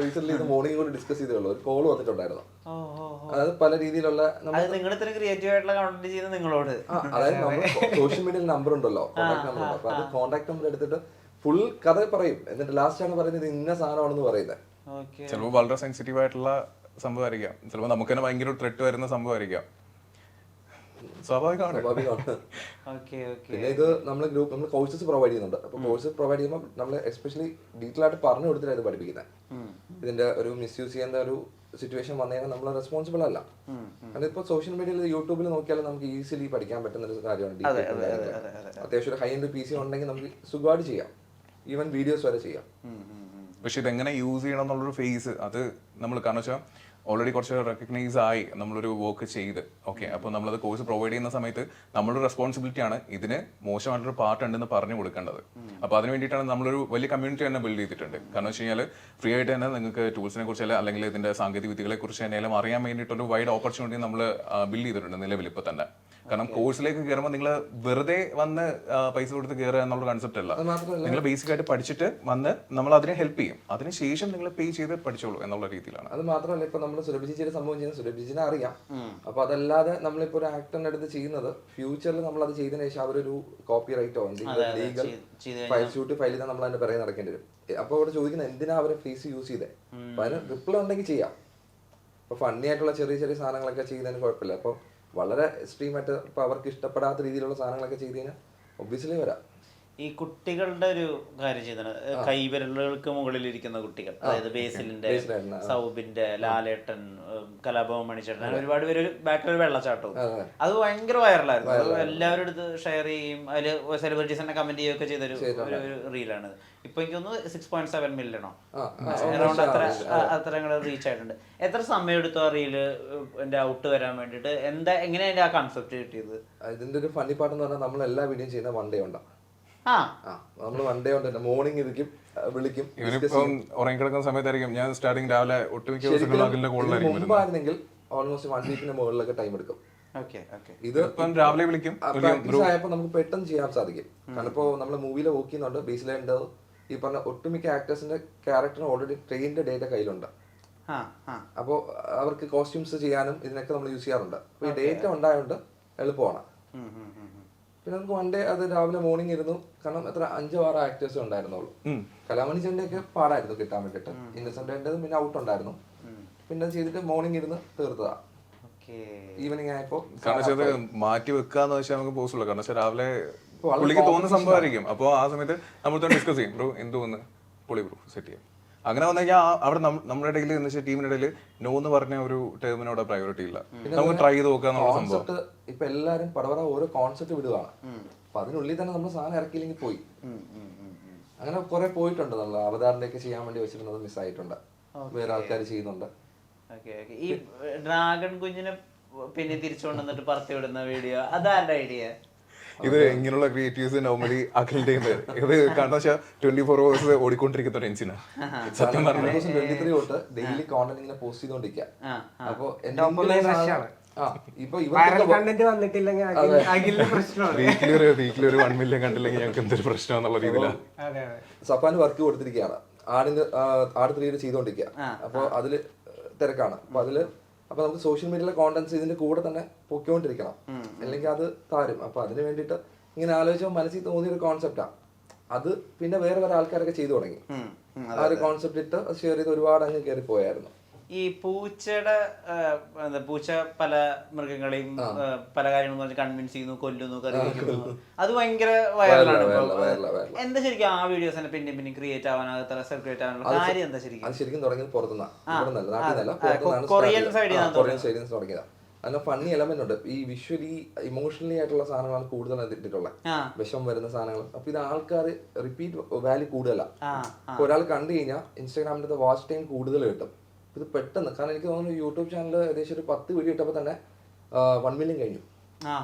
റീസെന്റ് ഇത് മോർണിംഗ് കൂടി ഡിസ്കസ് ചെയ്തേ ഒരു കോൾ വന്നിട്ടുണ്ടായിരുന്നു. അതായത് പല രീതിയിലുള്ള അതായത് നമ്മൾ സോഷ്യൽ മീഡിയയിൽ നമ്പർ ഉണ്ടല്ലോ, കോൺടാക്ട് നമ്പർ ഉണ്ട്. അപ്പൊ അത് കോൺടാക്ട് നമ്പർ എടുത്തിട്ട് ഫുൾ കഥ പറയും, എന്നിട്ട് ലാസ്റ്റ് ആണ് പറയുന്നത് ഇന്ന സാധനമാണെന്ന് പറയുന്നത്. ചിലപ്പോൾ വളരെ സെൻസിറ്റീവ് ആയിട്ടുള്ള സംഭവമായിരിക്കാം, ചിലപ്പോൾ നമുക്ക് തന്നെ ഭയങ്കര ത്രെട്ട് വരുന്ന സംഭവമായിരിക്കാം. സ്വാഭാവികമാണ്. Okay okay. പിന്നെ ഇത് നമ്മൾ കോഴ്സസ് പ്രൊവൈഡ് ചെയ്യുന്നുണ്ട്. അപ്പോൾ കോഴ്സ് പ്രൊവൈഡ് ചെയ്യുമ്പോൾ നമ്മൾ എസ്പെഷ്യലി ഡീറ്റെയിൽ ആയിട്ട് പറഞ്ഞു കൊടുത്തിട്ടാണ് ഇത് പഠിപ്പിക്കുന്നത്. ഇതിന്റെ ഒരു മിസ്യൂസ് ചെയ്യുന്ന ഒരു സിറ്റുവേഷൻ വന്നു കഴിഞ്ഞാൽ നമ്മൾ റെസ്പോൺസിബിൾ അല്ല. കാരണം ഇപ്പോൾ സോഷ്യൽ മീഡിയയിൽ യൂട്യൂബിൽ നോക്കിയാലും നമുക്ക് ഈസിലി പഠിക്കാൻ പറ്റുന്ന ഒരു കാര്യമാണ്. അത്യാവശ്യം ഒരു ഹൈ എൻഡ് PC ഉണ്ടെങ്കിൽ നമുക്ക് സുഖമായിട്ട് ചെയ്യാം, ഈവൻ വീഡിയോസ് വരെ ചെയ്യാം. പക്ഷെ ഇതെങ്ങനെ യൂസ് ചെയ്യണം എന്നുള്ളൊരു ഫേസ് അത് നമ്മൾ കാരണം വെച്ചാൽ ഓൾറെഡി കുറച്ച് റെക്കഗ്നൈസ് ആയി നമ്മളൊരു വർക്ക് ചെയ്ത് ഓക്കെ. അപ്പോൾ നമ്മളത് കോഴ്സ് പ്രൊവൈഡ് ചെയ്യുന്ന സമയത്ത് നമ്മുടെ റെസ്പോൺസിബിലിറ്റി ആണ് ഇതിന് മോശമായിട്ടൊരു പാർട്ട് ഉണ്ടെന്ന് പറഞ്ഞു കൊടുക്കേണ്ടത്. അപ്പോൾ അതിന് വേണ്ടിയിട്ടാണ് നമ്മളൊരു വലിയ കമ്മ്യൂണിറ്റി തന്നെ ബിൽഡ് ചെയ്തിട്ടുണ്ട്. കാരണം വെച്ച് കഴിഞ്ഞാൽ ഫ്രീ ആയിട്ട് തന്നെ നിങ്ങൾക്ക് ടൂൾസിനെ കുറിച്ച് അല്ലെങ്കിൽ ഇതിന്റെ സാങ്കേതിക വിദ്യകളെ കുറിച്ച് തന്നെയും അറിയാൻ വേണ്ടിയിട്ടൊരു വൈഡ് ഓപ്പർച്യൂണിറ്റി നമ്മൾ ബിൽഡ് ചെയ്തിട്ടുണ്ട് നിലവിൽ ഇപ്പോൾ തന്നെ. കാരണം കോഴ്സിലേക്ക് കയറുമ്പോൾ നിങ്ങൾ വെറുതെ വന്ന് പൈസ കൊടുത്ത് കയറുക എന്നുള്ള കൺസെപ്റ്റ് അല്ല. നിങ്ങൾ ബേസിക് ആയിട്ട് പഠിച്ചിട്ട് വന്ന് നമ്മൾ അതിനെ ഹെൽപ്പ് ചെയ്യും, അതിനുശേഷം നിങ്ങൾ പേ ചെയ്ത് പഠിച്ചോളൂ എന്നുള്ള രീതിയിലാണ്. അത് മാത്രമല്ല ഇപ്പൊ നമ്മൾ സുരഭിജിയുടെ സംഭവം ചെയ്യുന്ന സുരഭിജിനെ അറിയാം. അപ്പൊ അതല്ലാതെ നമ്മളിപ്പോ ഒരു ആക്ടറിന്റെ അടുത്ത് ചെയ്യുന്നത് ഫ്യൂച്ചറിൽ നമ്മൾ അത് ചെയ്തതിനു ശേഷം അവരൊരു കോപ്പി റൈറ്റോ എന്തെങ്കിലും ലീഗൽ ഫയൽ ഷൂട്ട് ഫയൽ ചെയ്താൽ നമ്മൾ അതിന്റെ പിറകെ നടക്കേണ്ടി വരും. അപ്പൊ അവിടെ ചോദിക്കുന്നത് എന്തിനാ അവരെ ഫേസ് യൂസ് ചെയ്തേ? അപ്പൊ അതിന് റിപ്ലൈ ഉണ്ടെങ്കിൽ ചെയ്യാം. അപ്പൊ ഫണ്ണി ആയിട്ടുള്ള ചെറിയ ചെറിയ സാധനങ്ങളൊക്കെ ചെയ്യുന്നതിന് കുഴപ്പമില്ല. അപ്പൊ വളരെ എക്സ്ട്രീം ആയിട്ട് ഇപ്പൊ അവർക്ക് ഇഷ്ടപ്പെടാത്ത രീതിയിലുള്ള സാധനങ്ങളൊക്കെ ചെയ്ത് കഴിഞ്ഞാൽ ഒബ്വിയസ്ലി വരാം. ഈ കുട്ടികളുടെ ഒരു കാര്യം ചെയ്താണ്, കൈവിരലുകൾക്ക് മുകളിലിരിക്കുന്ന കുട്ടികൾ, അതായത് ബേസിലിന്റെ, സൗബിന്റെ, ലാലേട്ടൻ, കലാഭവൻ മണിച്ചേട്ടൻ, അങ്ങനെ ഒരുപാട് പേര് ബാക്കിൽ ഒരു വെള്ളച്ചാട്ടവും, അത് ഭയങ്കര വൈറലായിരുന്നു. അത് എല്ലാവരും എടുത്ത് ഷെയർ ചെയ്യും, അതില് സെലിബ്രിറ്റീസ് തന്നെ കമന്റ് ചെയ്യുകയൊക്കെ ചെയ്തൊരു റീലാണ്. ഇപ്പൊ എനിക്കൊന്ന് 6.7 മില്യണോ അറൗണ്ട് അത്ര റീച്ച് ആയിട്ടുണ്ട്. എത്ര സമയം എടുത്തു ആ റീല് ഔട്ട് വരാൻ വേണ്ടിട്ട്? എങ്ങനെയാണ് ആ കൺസെപ്റ്റ് കിട്ടിയത്? ഇതിന്റെ ഒരു ഫണ്ണി പാർട്ട് എന്ന് പറഞ്ഞാൽ നമ്മൾ എല്ലാ വീഡിയോയും ചെയ്യുന്ന വൺ ഡേ ഉണ്ടാവും. നമ്മള് വൺ ഡേ ഉണ്ട്, മോർണിംഗ് ഇരിക്കും, വിളിക്കും. ഇവരിപ്പം ഉറങ്ങിക്കിടക്കുന്ന സമയത്തായിരിക്കും ഞാൻ സ്റ്റാർട്ടിങ് രാവിലെ ഒട്ടുമിക്ക മുമ്പായിരുന്നെങ്കിൽ ഓൾമോസ്റ്റ് 1 വീക്കിന് മുകളിലൊക്കെ ടൈം എടുക്കും. ഇത് രാവിലെ വിളിക്കും. പ്രാക്ടീസ് ആയപ്പോ നമുക്ക് പെട്ടെന്ന് ചെയ്യാൻ സാധിക്കും. കാരണം ഇപ്പോ നമ്മള് മൂവിയിലെ വർക്ക് ചെയ്യുന്നുണ്ട്, ബേസിലുണ്ട്. ഈ പറഞ്ഞ ഒട്ടുമിക്ക ആക്ടേഴ്സിന്റെ ക്യാരക്ടറിന് ഓൾറെഡി ട്രെയിൻഡ് ഡേറ്റ കയ്യിലുണ്ട്. അപ്പോൾ അവർക്ക് കോസ്റ്റ്യൂംസ് ചെയ്യാനും ഇതിനൊക്കെ നമ്മൾ യൂസ് ചെയ്യാറുണ്ട്. അപ്പൊ ഈ ഡേറ്റ ഉണ്ടായതുകൊണ്ട് എളുപ്പമാണ്. പിന്നെ നമുക്ക് വൺ ഡേ അത് രാവിലെ മോർണിംഗ് ഇരുന്നു. കാരണം എത്ര 5-6 ആക്ടേഴ്സ് ഉണ്ടായിരുന്നുള്ളൂ. കലാമണി ചെന്റെ ഒക്കെ പാടായിരുന്നു കിട്ടാൻ വേണ്ടിട്ട്. ഇന്നസെന്റ് പിന്നെ ഔട്ട് ഉണ്ടായിരുന്നു. പിന്നെ ചെയ്തിട്ട് മോർണിംഗ് ഇരുന്ന് തീർത്തതാ. ഈവനിങ് ആയപ്പോ മാറ്റി വെക്കാന്ന് വെച്ചാൽ നമുക്ക് പോസിബിൾ. കാരണം വെച്ചാൽ രാവിലെ പുള്ളിക്ക് തോന്നുന്ന സംഭവമായിരിക്കും. അപ്പോൾ ആ സമയത്ത് നമ്മൾ ഡിസ്കസ് ചെയ്യും, ബ്രോ എന്തോന്ന് പൊളി ബ്രോ സെറ്റ് ചെയ്യും. അങ്ങനെ വന്നു കഴിഞ്ഞാൽ അവിടെ നമ്മുടെ ഇടയിൽ എന്ന് വെച്ചാൽ ടീമിന്റെ ഇടയിൽ നോ എന്ന് പറഞ്ഞ ഒരു ടേമിനോട് പ്രയോറിറ്റി ഇല്ല. നമുക്ക് ട്രൈ ചെയ്ത് നോക്കുക എന്നുള്ള സംഭവം. ഇപ്പൊ എല്ലാരും പടപട ഓരോ കോൺസെപ്റ്റ് വിടുവാണ്. അപ്പൊ അതിനുള്ളിൽ തന്നെ നമ്മൾ സാധനം ഇറക്കിയില്ലെങ്കിൽ പോയി. അങ്ങനെ കുറെ പോയിട്ടുണ്ട്. നമ്മൾ അവതാറിന്റെ ഒക്കെ ചെയ്യാൻ വേണ്ടി വെച്ചിരുന്നത് മിസ്സായിട്ടുണ്ട്. വേറെ ആൾക്കാർ ചെയ്യുന്നുണ്ട്. ഈ ഡ്രാഗൺ കുഞ്ഞിനെ പിന്നെ തിരിച്ചുകൊണ്ടുവന്നിട്ട് പറത്തി വിടുന്ന വീഡിയോ, അതാരുടെ ഐഡിയ? ഇത് ഇങ്ങനെയുള്ള ക്രിയേറ്റീവ്സ് നോർമലി അഖിലിന്റെ ഇത് കാരണം വെച്ചാൽ 24 hours ഓടിക്കൊണ്ടിരിക്കുന്ന ഒരു എൻജിനാ. സത്യം പറഞ്ഞാൽ 2023 തൊട്ട് ഡെയിലി കോണ്ടന്റ് ഇങ്ങനെ പോസ്റ്റ് ചെയ്തോണ്ടിരിക്കുക. അപ്പൊ വീക്കിലി ഒരു 1 million കണ്ടില്ലെങ്കിൽ ഞങ്ങൾക്ക് എന്തൊരു പ്രശ്നം എന്നുള്ള രീതിയിലാണ്. സഫാന് വർക്ക് കൊടുത്തിരിക്കുകയാണ്. ആട് 3 ചെയ്തോണ്ടിരിക്കുക. അപ്പൊ അതില് തിരക്കാണ്. അപ്പൊ നമുക്ക് സോഷ്യൽ മീഡിയയിലെ കോണ്ടന്റ്സ് ഇതിന്റെ കൂടെ തന്നെ പൊക്കിക്കൊണ്ടിരിക്കണം, അല്ലെങ്കിൽ അത് താരും. അപ്പൊ അതിന് വേണ്ടിയിട്ട് ഇങ്ങനെ ആലോചിച്ചപ്പോൾ മനസ്സിൽ തോന്നിയൊരു കോൺസെപ്റ്റാ അത്. പിന്നെ വേറെ ആൾക്കാരൊക്കെ ചെയ്തു തുടങ്ങി. ആ ഒരു കോൺസെപ്റ്റ് ഇട്ട് ഷെയർ ചെയ്ത് ഒരുപാട് അങ്ങ് കയറി പോയായിരുന്നു. ഈ പൂച്ച പല മൃഗങ്ങളെയും പല കാര്യങ്ങളും കൺവിൻസ് ചെയ്യുന്നു, കൊല്ലുന്നു, കറി വയ്ക്കുന്നു, അത് ഭയങ്കര വൈറലാണ്. എന്താ ശരിക്കും ആ വീഡിയോസ് പിന്നെ ക്രിയേറ്റ് ആവാനാകത്ത ക്രിയേറ്റ് ആവാനുള്ള കാര്യം എന്താ ശരിക്കും? അത് ശരിക്കും തുടങ്ങിയത് പുറത്തുനിന്നാണ്, കൊറിയൻ സൈഡിൽ തുടങ്ങിയതാ. അങ്ങനെ ഫണ്ണി എലമെന്റ് ഉണ്ട്. ഈ വിഷ്വലി ഇമോഷണലി ആയിട്ടുള്ള സാധനങ്ങളാണ് കൂടുതൽ ഇട്ടിട്ടുള്ളത്, വിഷം വരുന്ന സാധനങ്ങൾ. അപ്പൊ ഇത് ആൾക്കാർ റിപ്പീറ്റ് വാല്യൂ കൂടുതലാണ്. അപ്പൊ ഒരാൾ കണ്ടു കഴിഞ്ഞാൽ ഇൻസ്റ്റാഗ്രാമിന്റെ വാച്ച് ടൈം കൂടുതൽ കിട്ടും. ഇത് പെട്ടെന്ന്, കാരണം എനിക്ക് തോന്നുന്നു യൂട്യൂബ് ചാനൽ ഏകദേശം ഒരു 10 വീഡിയോ ഇട്ടപ്പോൾ തന്നെ 1 million കഴിഞ്ഞു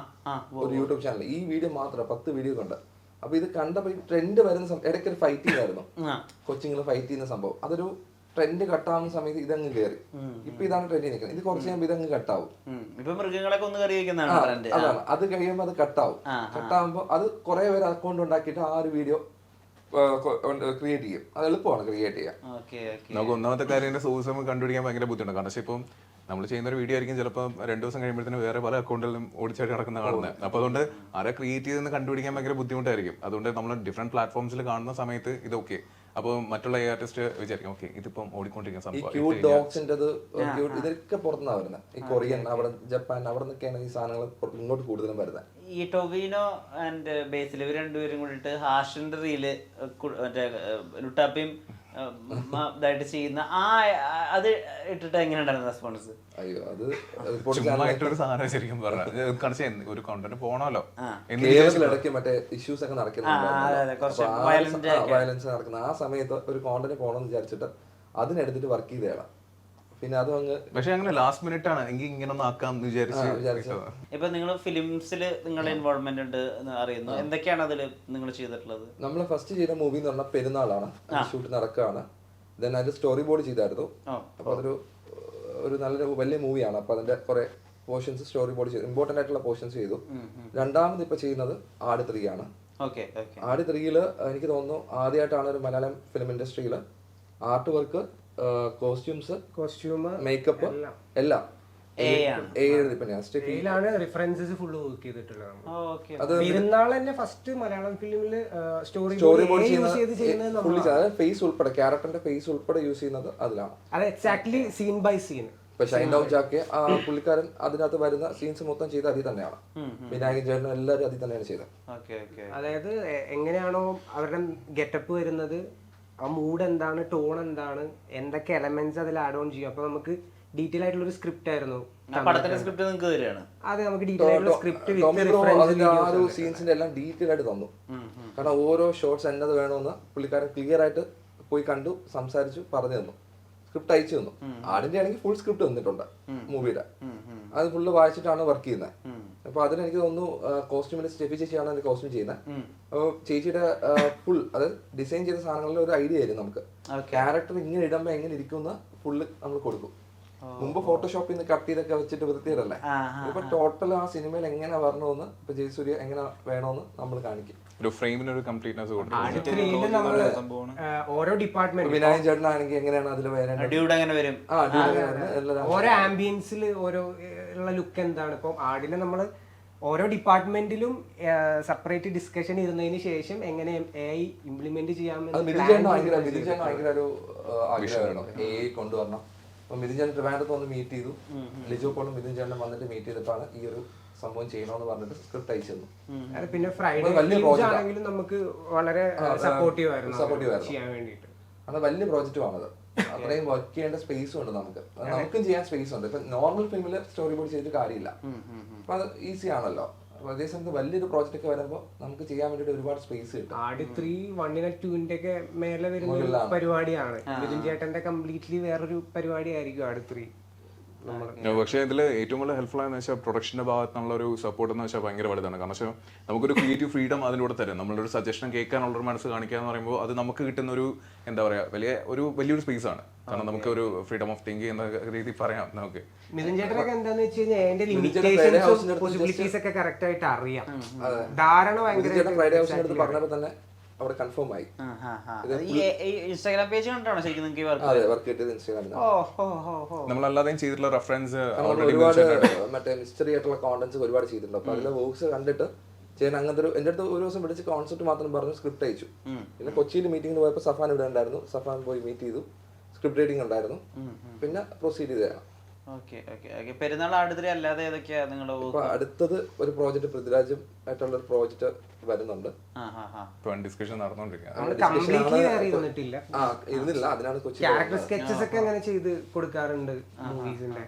ഒരു യൂട്യൂബ് ചാനൽ. ഈ വീഡിയോ മാത്രം 10 വീഡിയോ കണ്ട്. അപ്പൊ ഇത് കണ്ടപ്പോൾ ഈ ട്രെൻഡ് വരുന്ന ഇടയ്ക്ക് ഒരു ഫൈറ്റിംഗ് ആയിരുന്നു, കൊച്ചിങ്ങൾ ഫൈറ്റ് ചെയ്യുന്ന സംഭവം. അതൊരു ട്രെൻഡ് കട്ടാവുന്ന സമയത്ത് ഇതങ്ങ് കയറി. ഇപ്പൊ ഇതാണ് ട്രെൻഡ് നിൽക്കുന്നത്. ഇത് കുറച്ച് കഴിയുമ്പോൾ ഇതങ്ങ് കട്ടാവും. അതാണ്, അത് കഴിയുമ്പോൾ അത് കട്ടാവും. കട്ടാവുമ്പോൾ അത് കുറെ പേര് അക്കൗണ്ട് ഉണ്ടാക്കിയിട്ട് ആ ഒരു വീഡിയോ ക്രിയേറ്റ് ചെയ്യും. അത് എളുപ്പമാണ് ക്രിയേറ്റ് ചെയ്യാൻ. നമുക്ക് ഒന്നാമത്തെ കാര്യം സോഴ്സ് നമുക്ക് കണ്ടുപിടിക്കാൻ ഭയങ്കര ബുദ്ധിമുട്ടാണ്. കാരണം ഇപ്പം നമ്മൾ ചെയ്യുന്ന ഒരു വീഡിയോ ആയിരിക്കും ചിലപ്പോൾ 2 ദിവസം കഴിയുമ്പോഴത്തേനും വേറെ പല അക്കൗണ്ടിലും ഓടിച്ചായിട്ട് നടക്കുന്ന കാണുന്നത്. അപ്പോൾ അതുകൊണ്ട് ആരെ ക്രിയേറ്റ് ചെയ്തെന്ന് കണ്ടുപിടിക്കാൻ ഭയങ്കര ബുദ്ധിമുട്ടായിരിക്കും. അതുകൊണ്ട് നമ്മൾ ഡിഫറെന്റ് പ്ലാറ്റ്ഫോംസിൽ കാണുന്ന സമയത്ത് ഇത് ഓക്കെ. അപ്പോൾ മറ്റുള്ള ആർട്ടിസ്റ്റ് വിചാരിക്കും ഓക്കെ ഇതിപ്പം ഓടിക്കൊണ്ടിരിക്കുന്ന ഈ സംഭവം ക്യൂട്ട് ഡോഗ്സിൻ്റെത് ഇതൊക്കെ പുറത്തുനിന്നാണ് വരുന്നത്. ഈ കൊറിയൻ, അവിടെ ജപ്പാൻ, അവിടെ നിന്നൊക്കെയാണ് ഈ സാധനങ്ങൾ ഇങ്ങോട്ട് കൂടുതലും വരുന്നത്. ഈ ടൊവിനോ ആൻഡ് ബേസിൽ ഇവർ രണ്ടുപേരും കൂടിയിട്ട് ഹാഷിന്റെ റീല് മറ്റേ ലുട്ടാപ്പിയും ഇതായിട്ട് ചെയ്യുന്ന അത് ഇട്ടിട്ട് എങ്ങനെ ഉണ്ടായിരുന്നു റെസ്പോൺസ്? അയ്യോ, അത് ചുമ്മായിട്ടൊരു സാധനം ശരിക്കും പറഞ്ഞാൽ കാണിച്ച ഒരു കോണ്ടന്റ് പോണല്ലോ കേരളത്തിലിടയ്ക്ക് മറ്റേ ഇഷ്യൂസ് ഒക്കെ violent വയലൻസ് നടക്കുന്ന ആ സമയത്ത് ഒരു കോണ്ടന്റ് പോകണമെന്ന് വിചാരിച്ചിട്ട് അതിനെടുത്തിട്ട് വർക്ക് ചെയ്തതാണ്. പിന്നെ അതും അങ്ങ് പക്ഷെ അങ്ങനെ ലാസ്റ്റ് മിനിറ്റ് ആണ് എങ്കിൽ ഇങ്ങനെ ഒന്ന് ആക്കാം എന്ന് വിചാരിച്ചു. ഇപ്പൊ നിങ്ങൾ ഫിലിംസിൽ നിങ്ങളുടെ ഇൻവോൾവ്മെന്റ് ഉണ്ട് എന്ന് അറിയുന്നു. എന്തൊക്കെയാണ് അതിൽ നിങ്ങൾ ചെയ്തിട്ടുള്ളത്? നമ്മൾ ഫസ്റ്റ് ചെയ്ത മൂവി എന്ന് പറഞ്ഞാൽ പെരുന്നാളാണ്. ഷൂട്ട് നടക്കുകയാണ്. ദെൻ അതിന്റെ സ്റ്റോറി ബോർഡ് ചെയ്തായിരുന്നു. അപ്പൊ അതൊരു നല്ലൊരു വലിയ മൂവിയാണ്. അപ്പൊ അതിന്റെ കുറെ പോർഷൻസ് സ്റ്റോറി ബോർഡ് ചെയ്തു, ഇമ്പോർട്ടന്റ് ആയിട്ടുള്ള പോർഷൻസ് ചെയ്തു. രണ്ടാമത് ഇപ്പൊ ചെയ്യുന്നത് ആട് 3 ആണ്. ആട് 3 എനിക്ക് തോന്നുന്നു ആദ്യമായിട്ടാണ് ഒരു മലയാളം ഫിലിം ഇൻഡസ്ട്രിയിൽ ആർട്ട് വർക്ക്, കോസ്റ്റ്യൂം, മേക്കപ്പ് എല്ലാം റിഫറൻസസ് ഫുള്ള് വർക്ക് ചെയ്തിട്ടുള്ളത്. പെരുന്നാൾ തന്നെ ഫസ്റ്റ് മലയാളം ഫിലിമില് സ്റ്റോറി ബോർഡ് ചെയ്യുന്നത് ഫേസ് ഉൾപ്പെടെ, ക്യാരക്ടറിന്റെ ഫേസ് ഉൾപ്പെടെ യൂസ് ചെയ്യുന്നത് അതിലാണ്. അത് എക്സാക്ട്ലി സീൻ ബൈ സീൻ. ഇപ്പൊ ഷൈൻ ഡൗൺ ജാക്ക് പുള്ളിക്കാരൻ അതിനകത്ത് വരുന്ന സീൻസ് മൊത്തം ചെയ്ത് അതിൽ തന്നെയാണ്. വിനായകൻ ചേട്ടനും എല്ലാവരും അതിൽ തന്നെയാണ് ചെയ്തത്. അതായത് എങ്ങനെയാണോ അവരുടെ ഗെറ്റപ്പ് വരുന്നത്, ആ മൂഡ് എന്താണ്, ടോൺ എന്താണ്, എന്തൊക്കെ എലമെന്റ്സ് അതിൽ ആഡ് ഓൺ ചെയ്യും. അപ്പൊ നമുക്ക് ഡീറ്റെയിൽ ആയിട്ടുള്ള ഒരു സ്ക്രിപ്റ്റ് ആയിരുന്നു. അതെ, നമുക്ക് ഡീറ്റെയിൽ ആയിട്ടുള്ള സ്ക്രിപ്റ്റ് സീൻസിന്റെ എല്ലാം ഡീറ്റെയിൽ ആയിട്ട് തന്നു. കാരണം ഓരോ ഷോട്ട്സ് എന്നത് വേണമെന്ന് പുള്ളിക്കാരൻ ക്ലിയർ ആയിട്ട് പോയി കണ്ടു, സംസാരിച്ചു, പറഞ്ഞു തന്നു, സ്ക്രിപ്റ്റ് അയച്ചു തന്നു. ആടിന്റെ ആണെങ്കിൽ ഫുൾ സ്ക്രിപ്റ്റ് തന്നിട്ടുണ്ട് മൂവിയുടെ. അത് ഫുള്ള് വായിച്ചിട്ടാണ് വർക്ക് ചെയ്യുന്നത്. അപ്പൊ അതിനെനിക്ക് തോന്നുന്നു കോസ്റ്റ്യൂമിൽ സ്റ്റെഫി ചേച്ചിയാണ് അതിന്റെ കോസ്റ്റ്യൂം ചെയ്യുന്നത്. അപ്പോൾ ചേച്ചിയുടെ ഫുൾ അതായത് ഡിസൈൻ ചെയ്ത സാധനങ്ങളിൽ ഒരു ഐഡിയ ആയിരുന്നു നമുക്ക്. ക്യാരക്ടർ ഇങ്ങനെ ഇടുമ്പോൾ എങ്ങനെ ഇരിക്കുന്ന ഫുള്ള് നമ്മൾ കൊടുക്കും. മുമ്പ് ഫോട്ടോഷോപ്പിൽ നിന്ന് കട്ട് ചെയ്തൊക്കെ വെച്ചിട്ട് വൃത്തിയിടല്ലേ. ഇപ്പൊ ടോട്ടൽ ആ സിനിമയിൽ എങ്ങനെ വരണമെന്ന്, ഇപ്പൊ ജയസൂര്യ എങ്ങനെ വേണമെന്ന് നമ്മൾ കാണിക്കും. ഒരു ഫ്രെയിമിന് ഒരു കംപ്ലീറ്റ്നെസ് കൊടുക്കും. ഓരോ ഡിപ്പാർട്ട്മെന്റ് വിനായകൻ ചേട്ടനാണെങ്കിൽ എങ്ങനെയാണ് അതിൽ ഓരോ ആംബിയൻസിൽ ഓരോ ഉള്ള ലുക്ക് എന്താണ്. ഇപ്പൊ ആടിനെ നമ്മള് ഓരോ ഡിപ്പാർട്ട്മെന്റിലും സെപ്പറേറ്റ് ഡിസ്കഷൻ ഇരുന്നതിന് ശേഷം എങ്ങനെ AI ഇംപ്ലിമെന്റ് ചെയ്യാമെന്ന് ഭയങ്കര ഒരു ആഗ്രഹമായിരുന്നു AI കൊണ്ടുവരണം. അപ്പൊ മിഥുൻ ചേട്ടൻ ട്രിവാൻഡ്രത്ത് വന്ന് മീറ്റ് ചെയ്തു. ലിജോ പോളും മിഥുൻ ചേട്ടനും വന്നിട്ട് മീറ്റ് ചെയ്തിട്ടാണ് ഈ ഒരു സംഭവം ചെയ്യണമെന്ന് പറഞ്ഞിട്ട് സ്ക്രിപ്റ്റ് അയച്ചു തന്നു. പിന്നെ ഫ്രൈഡേ ആണെങ്കിലും നമുക്ക് വളരെ സപ്പോർട്ടീവ് ആയിരുന്നു ചെയ്യാൻ വേണ്ടിയിട്ട്. അത് വലിയ പ്രോജക്റ്റുമാണത്. അത്രയും വർക്ക് ചെയ്യേണ്ട സ്പേസും ഉണ്ട് നമുക്ക്. നമുക്കും ചെയ്യാൻ സ്പേസ് ഉണ്ട്. ഇപ്പൊ നോർമൽ ഫിലിമില് സ്റ്റോറി ബോർഡ് ചെയ്തിട്ട് കാര്യമില്ല. അപ്പൊ അത് ഈസി ആണല്ലോ. അതേസമയത്ത് വലിയൊരു പ്രോജക്റ്റ് ഒക്കെ വരുമ്പോൾ നമുക്ക് ചെയ്യാൻ വേണ്ടിട്ട് ഒരുപാട് സ്പേസ് കിട്ടും. ആട് 3 1 2 ഒക്കെ മേലെ വരുന്ന പരിപാടിയാണ്. മിഥുൻ ചേട്ടന്റെ കംപ്ലീറ്റ്ലി വേറൊരു പരിപാടി ആയിരിക്കും ആട് 3. പക്ഷേ ഇതിൽ ഏറ്റവും കൂടുതൽ ഹെൽപ്ഫുൾ ആയെന്ന് വെച്ചാൽ പ്രൊഡക്ഷന്റെ ഭാഗത്തുള്ള ഒരു സപ്പോർട്ട് എന്ന് വെച്ചാൽ ഭയങ്കര വലുതാണ്. കാരണം വെച്ചാൽ നമുക്കൊരു ക്രിയേറ്റീവ് ഫ്രീഡം അതിലൂടെ തരും. നമ്മളൊരു സജഷൻ കേൾക്കാനുള്ളൊരു മനസ്സ് കാണിക്കുക എന്ന് പറയുമ്പോൾ അത് നമുക്ക് കിട്ടുന്ന ഒരു എന്താ പറയുക വലിയൊരു സ്പേസ് ആണ്. കാരണം നമുക്ക് ഒരു ഫ്രീഡം ഓഫ് തിങ്ക് എന്ന രീതി പറയാം. നമുക്ക് മിഥുൻ ചേട്ടനൊക്കെ എന്താന്ന് വെച്ച് കഴിഞ്ഞാൽ അതിന്റെ ലിമിറ്റേഷൻസും പോസിബിലിറ്റീസ് ഒക്കെ കറക്റ്റ് ആയിട്ട് അറിയാം. ധാരണ പറഞ്ഞപ്പോൾ തന്നെ അവിടെ കൺഫേം ആയി. ഇൻസ്റ്റാഗ്രാം പേജ് കണ്ടാണോ ശരിക്കും നമ്മളല്ലാതെയും ചെയ്തിട്ടുള്ള റെഫറൻസ് ഒരുപാട് മറ്റേ മിസ്റ്ററി ആയിട്ടുള്ള കോണ്ടന്റ്സ് ഒരുപാട് ചെയ്തിട്ടുണ്ട്. അപ്പൊ അതിലെ വർക്ക്സ് കണ്ടിട്ട് ചെയ്യാൻ അങ്ങനത്തെ ഒരു എന്റെ അടുത്ത് ഒരു ദിവസം വിളിച്ച് കോൺസെപ്റ്റ് മാത്രം പറഞ്ഞു സ്ക്രിപ്റ്റ് അയച്ചു. പിന്നെ കൊച്ചിയിൽ മീറ്റിംഗിന് പോയപ്പോൾ സഫാൻ ഇവിടെ ഉണ്ടായിരുന്നു. സഫാൻ പോയി മീറ്റ് ചെയ്തു, സ്ക്രിപ്റ്റ് റൈറ്റിംഗ് ഉണ്ടായിരുന്നു, പിന്നെ പ്രൊസീഡ് ചെയ്തതാണ്. പെരുന്നാൾ ആടുതിരി അല്ലാതെ ഏതൊക്കെയാ നിങ്ങളുടെ അടുത്തത് ഒരു പ്രോജക്ട് പൃഥ്വിരാജും ആയിട്ടുള്ള ഒരു പ്രോജക്റ്റ് വരുന്നുണ്ട്. ഡിസ്കഷൻ ഇരുന്നില്ല, അതിനാണ് കൊച്ചി ക്യാരക്ടർ സ്കെച്ചസ് ഒക്കെ അങ്ങനെ ചെയ്ത് കൊടുക്കാറുണ്ട് മൂവീസിന്റെ.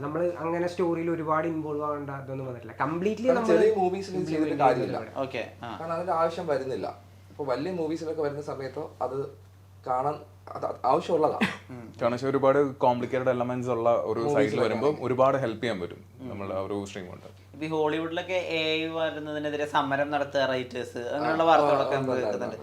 നമ്മള് അങ്ങനെ സ്റ്റോറിയിൽ ഒരുപാട് ഇൻവോൾവ് ആവേണ്ട അതൊന്നും വന്നിട്ടില്ല. കംപ്ലീറ്റ്ലി ചെറിയ മൂവീസിൽ ചെയ്തിട്ട് കാര്യമില്ല, കാരണം അതിന്റെ ആവശ്യം വരുന്നില്ല. ഇപ്പൊ വലിയ മൂവീസിലൊക്കെ വരുന്ന സമയത്തോ അത് കാണാൻ ആവശ്യമുള്ളതാണ്. കാരണം ഒരുപാട് കോംപ്ലിക്കേറ്റഡ് എലമെന്റ്സ് ഉള്ള ഒരു സൈഡിൽ വരുമ്പോൾ ഒരുപാട് ഹെൽപ്പ് ചെയ്യാൻ പറ്റും നമ്മുടെ ഒരു സ്ട്രീം കൊണ്ട്. ഇപ്പൊ ഹോളിവുഡിലൊക്കെ AI വരുന്നതിനെതിരെ സമരം നടത്തുക റൈറ്റേഴ്സ്, അങ്ങനെയുള്ള വാർത്തകളൊക്കെ നമുക്ക് കേൾക്കുന്നുണ്ട്.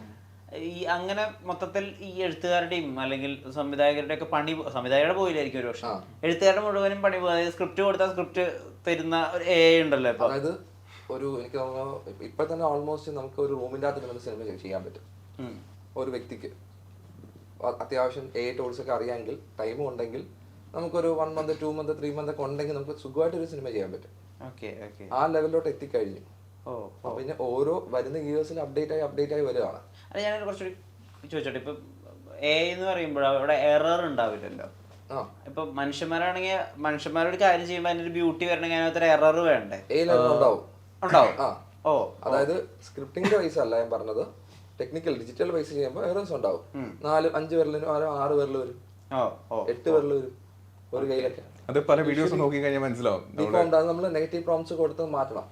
ഈ അങ്ങനെ മൊത്തത്തിൽ ഈ എഴുത്തുകാരുടെയും അല്ലെങ്കിൽ സംവിധായകരുടെ ഒക്കെ പണി, സംവിധായകരുടെ പോയില്ലായിരിക്കും ഒരു പക്ഷേ, എഴുത്തുകാരുടെ മുഴുവനും പണി പോയത് സ്ക്രിപ്റ്റ് കൊടുത്താൽ സ്ക്രിപ്റ്റ് തരുന്ന ഒരു AI ഉണ്ടല്ലോ ഇപ്പൊ. അതായത് എനിക്ക് തോന്നുന്നു ഇപ്പൊ തന്നെ ഓൾമോസ്റ്റ് നമുക്ക് ഒരു റൂമിന്റെ അകത്ത് സിനിമ ചെയ്യാൻ പറ്റും. ഒരു വ്യക്തിക്ക് അത്യാവശ്യം AI ടൂൾസ് ഒക്കെ അറിയാമെങ്കിൽ, ടൈമും ഉണ്ടെങ്കിൽ, നമുക്കൊരു 1 month 2 month 3 month ഒക്കെ ഉണ്ടെങ്കിൽ നമുക്ക് സുഖമായിട്ട് ഒരു സിനിമ ചെയ്യാൻ പറ്റും. ആ ലെവലിലോട്ട് എത്തിക്കഴിഞ്ഞു. പിന്നെ ഓരോ വരുന്ന ഇയേഴ്സിൽ അപ്ഡേറ്റ് ആയി വരികയാണ്. അല്ല, ഞാൻ കുറച്ചുകൂടി ചോദിച്ചോട്ടെ, ഇപ്പം എ എന്ന് പറയുമ്പോൾ അവിടെ എറർ ഉണ്ടാവില്ലല്ലോ. ആ ഇപ്പൊ മനുഷ്യന്മാരാണെങ്കിൽ മനുഷ്യന്മാരോട് കാര്യം ചെയ്യുമ്പോൾ അതിന്റെ ഒരു ബ്യൂട്ടി വരണമെങ്കിൽ അതിനകത്ത് എറർ വേണ്ടേ? ഉണ്ടാവും. ഉണ്ടാവും. ആ ഓ അതായത് സ്ക്രിപ്റ്റിംഗ് വൈസ് അല്ല ഞാൻ പറഞ്ഞത്, ടെക്നിക്കൽ ഡിജിറ്റൽ വൈസ് ചെയ്യുമ്പോൾ എറേഴ്സ് ഉണ്ടാവും. 4-5 വിരലിനും 6 വിരൽ വരും, ഓ ഓ 8 വിരൽ വരും ഒരു കയ്യിലൊക്കെ. അത് പല വീഡിയോസ് നോക്കി കഴിഞ്ഞാൽ മനസ്സിലാവും. നമ്മൾ നെഗറ്റീവ് പ്രോംപ്റ്റ്സ് കൊടുത്ത് മാറ്റണം.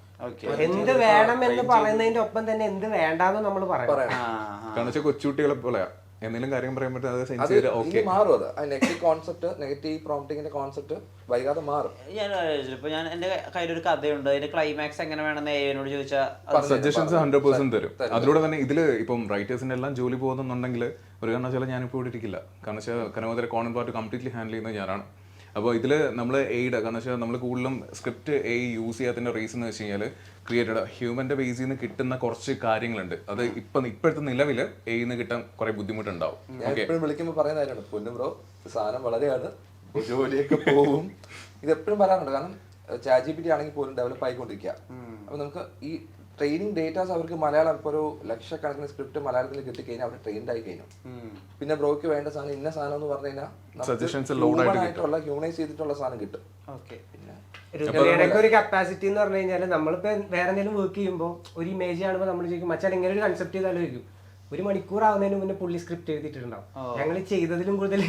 എന്ത് വേണം എന്ന് പറയുന്നതിന്റെ ഒപ്പം തന്നെ എന്ത് വേണ്ടാന്ന് നമ്മൾ പറയണം. കാരണം വെച്ചാൽ കൊച്ചുകുട്ടികളെ പോലെയാ, എന്തെങ്കിലും കാര്യം പറയുമ്പോഴത്തേക്കും അത് സെൻസ് അത് ചെയ്ത് ഓക്കെ ഇനി മാറും. അത് നെഗറ്റീവ് കോൺസെപ്റ്റ്, നെഗറ്റീവ് പ്രോംപ്റ്റിങ്ങിന്റെ കോൺസെപ്റ്റ് വൈകാതെ മാറും. ഞാൻ ഇപ്പൊ ഞാൻ എന്റെ കയ്യിലൊരു കഥയുണ്ട്, അതിന്റെ ക്ലൈമാക്സ് എങ്ങനെ വേണമെന്ന് എയോട് ചോദിച്ചാൽ സജഷൻസ് 100% തരും. അതിലൂടെ തന്നെ ഇതില് ഇപ്പം റൈറ്റേഴ്സിന്റെ എല്ലാം ജോലി പോകുന്നുണ്ടെങ്കിൽ ഒരു കാരണവശാലും ഞാനിപ്പോൾ ഇവിടെ ഇരിക്കില്ല. കാരണം വെച്ചാൽ കനവതര കോണൻ പാർട്ട് കംപ്ലീറ്റ്ലി ഹാൻഡിൽ ചെയ്യുന്നത് ഞാനാണ്. അപ്പോൾ ഇതിൽ നമ്മൾ എയ്ഡ്, കാരണം വെച്ചാൽ നമ്മൾ കൂടുതലും സ്ക്രിപ്റ്റ് യൂസ് ചെയ്യാത്തതിൻ്റെ റീസൺ എന്ന് വെച്ച് കഴിഞ്ഞാൽ ക്രിയേറ്റഡ് ഹ്യൂമൻ്റെ ബേസിൽ നിന്ന് കിട്ടുന്ന കുറച്ച് കാര്യങ്ങളുണ്ട്. അത് ഇപ്പോഴത്തെ നിലവിൽ നിന്ന് കിട്ടാൻ കുറെ ബുദ്ധിമുട്ടുണ്ടാവും. ഞാൻ എപ്പോഴും വിളിക്കുമ്പോൾ പറയുന്ന കാര്യമാണ്, പൊന്നു ബ്രോ സാധനം വളരെയാണ്, ജോലിയൊക്കെ പോകും. ഇത് എപ്പോഴും പറയാറുണ്ട്. കാരണം ChatGPT ആണെങ്കിൽ പോലും ഡെവലപ്പ് ആയിക്കൊണ്ടിരിക്കുക. അപ്പോൾ നമുക്ക് ഈ ട്രെയിനിങ് ഡേറ്റാസ് അവർക്ക് മലയാളം ഇപ്പോൾ ഒരു ലക്ഷക്കണക്കിന് സ്ക്രിപ്റ്റ് മലയാളത്തിൽ കിട്ടിക്കഴിഞ്ഞാൽ അവർ ട്രെയിൻഡ് ആയി കഴിഞ്ഞു. പിന്നെ ബ്രോയ്ക്ക് വേണ്ട സാധനം ഇന്ന സാധനം എന്ന് പറഞ്ഞു കഴിഞ്ഞാൽ ആയിട്ടുള്ള ഹ്യൂമനൈസ് ചെയ്തിട്ടുള്ള സാധനം കിട്ടും. രുദ്രയുടെയൊക്കെ ഒരു കപ്പാസിറ്റി എന്ന് പറഞ്ഞു കഴിഞ്ഞാൽ നമ്മളിപ്പോ വേറെ എന്തെങ്കിലും വർക്ക് ചെയ്യുമ്പോൾ ഒരു ഇമേജ് കാണുമ്പോൾ നമ്മൾ ചോദിക്കും മച്ചാൻ ഇങ്ങനെ ഒരു കൺസെപ്റ്റ് ചെയ്താലും ചോദിക്കും. 1 മണിക്കൂർ ആവുന്നതിന് മുന്നേ പുള്ളി സ്ക്രിപ്റ്റ് എഴുതിയിട്ടുണ്ടാവും. ഞങ്ങൾ ചെയ്തതിലും കൂടുതൽ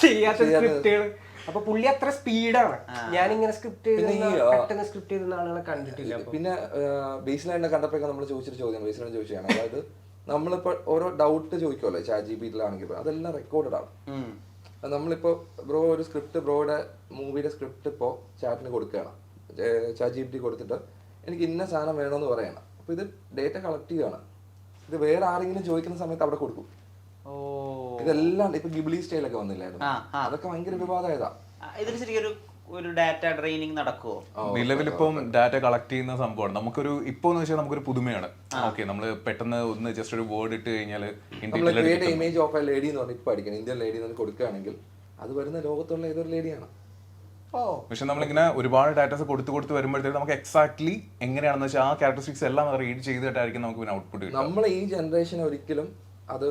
ചെയ്യാത്ത സ്ക്രിപ്റ്റുകൾ. അപ്പൊ പുള്ളി അത്ര സ്പീഡാണ്. ഞാനിങ്ങനെ സ്ക്രിപ്റ്റ് പെട്ടെന്ന് സ്ക്രിപ്റ്റ് ചെയ്തുന്ന ആളുകളെ കണ്ടിട്ടില്ല. പിന്നെ ബേസിലായിട്ട് കണ്ടപ്പോഴൊക്കെ നമ്മൾ ചോദിച്ചൊരു ചോദ്യം ബേസിലാണ് ചോദിച്ചതാണ്. അതായത് നമ്മളിപ്പോൾ ഓരോ ഡൗട്ട് ചോദിക്കുമല്ലോ ChatGPT-ലാണെങ്കിൽ അതെല്ലാം റെക്കോർഡഡ് ആണ്. നമ്മളിപ്പോ ബ്രോ ഒരു സ്ക്രിപ്റ്റ്, ബ്രോയുടെ മൂവിയുടെ സ്ക്രിപ്റ്റ് ഇപ്പോൾ ചാറ്റിന് കൊടുക്കുകയാണ്, ChatGPT കൊടുത്തിട്ട് എനിക്ക് ഇന്ന സാധനം വേണമെന്ന് പറയണം. അപ്പൊ ഇത് ഡേറ്റ കളക്ട് ചെയ്യുകയാണ്. ഇത് വേറെ ആരെങ്കിലും ചോദിക്കുന്ന സമയത്ത് അവിടെ കൊടുക്കും. ഇതെല്ലാം ഇപ്പൊ ഗിബ്ലി സ്റ്റൈലൊക്കെ വന്നില്ലായിരുന്നു, അതൊക്കെ ഭയങ്കര വിവാദമായതാ. ഇതിന് ശരിക്കും ഒരു ഡാറ്റ ട്രെയിനിങ് നടക്കുമോ? നിലവിലിപ്പം ഡാറ്റ കളക്ട് ചെയ്യുന്ന സംഭവമാണ്. നമുക്കൊരു ഇപ്പോന്ന് വെച്ചാൽ നമുക്കൊരു പുതുമയാണ്. ഓക്കെ, നമ്മൾ പെട്ടെന്ന് ഒന്ന് ജസ്റ്റ് ഒരു വേർഡ് ഇട്ട് കഴിഞ്ഞാൽ ഇമേജ് ഓഫ് എ ലേഡി എന്ന് പറഞ്ഞാൽ ഇപ്പൊ അടിക്കണം ഇന്ത്യൻ ലേഡി എന്ന് കൊടുക്കുകയാണെങ്കിൽ അത് വരുന്ന ലോകത്തുള്ള ഏതൊരു ലേഡിയാണ്. പക്ഷെ നമ്മളിങ്ങനെ ഒരുപാട് ഡാറ്റാസ് കൊടുത്ത് വരുമ്പോഴത്തേക്ക് നമുക്ക് എക്സാക്ട്ലി എങ്ങനെയാണെന്ന് വെച്ചാൽ ആ ക്യാരക്ടറിസ്റ്റിക്സ് എല്ലാം റീഡ് ചെയ്തിട്ടായിരിക്കും നമുക്ക് പിന്നെ ഔട്ട്പുട്ട് കിട്ടും. നമ്മളെ ഈ ജനറേഷൻ ഒരിക്കലും അത്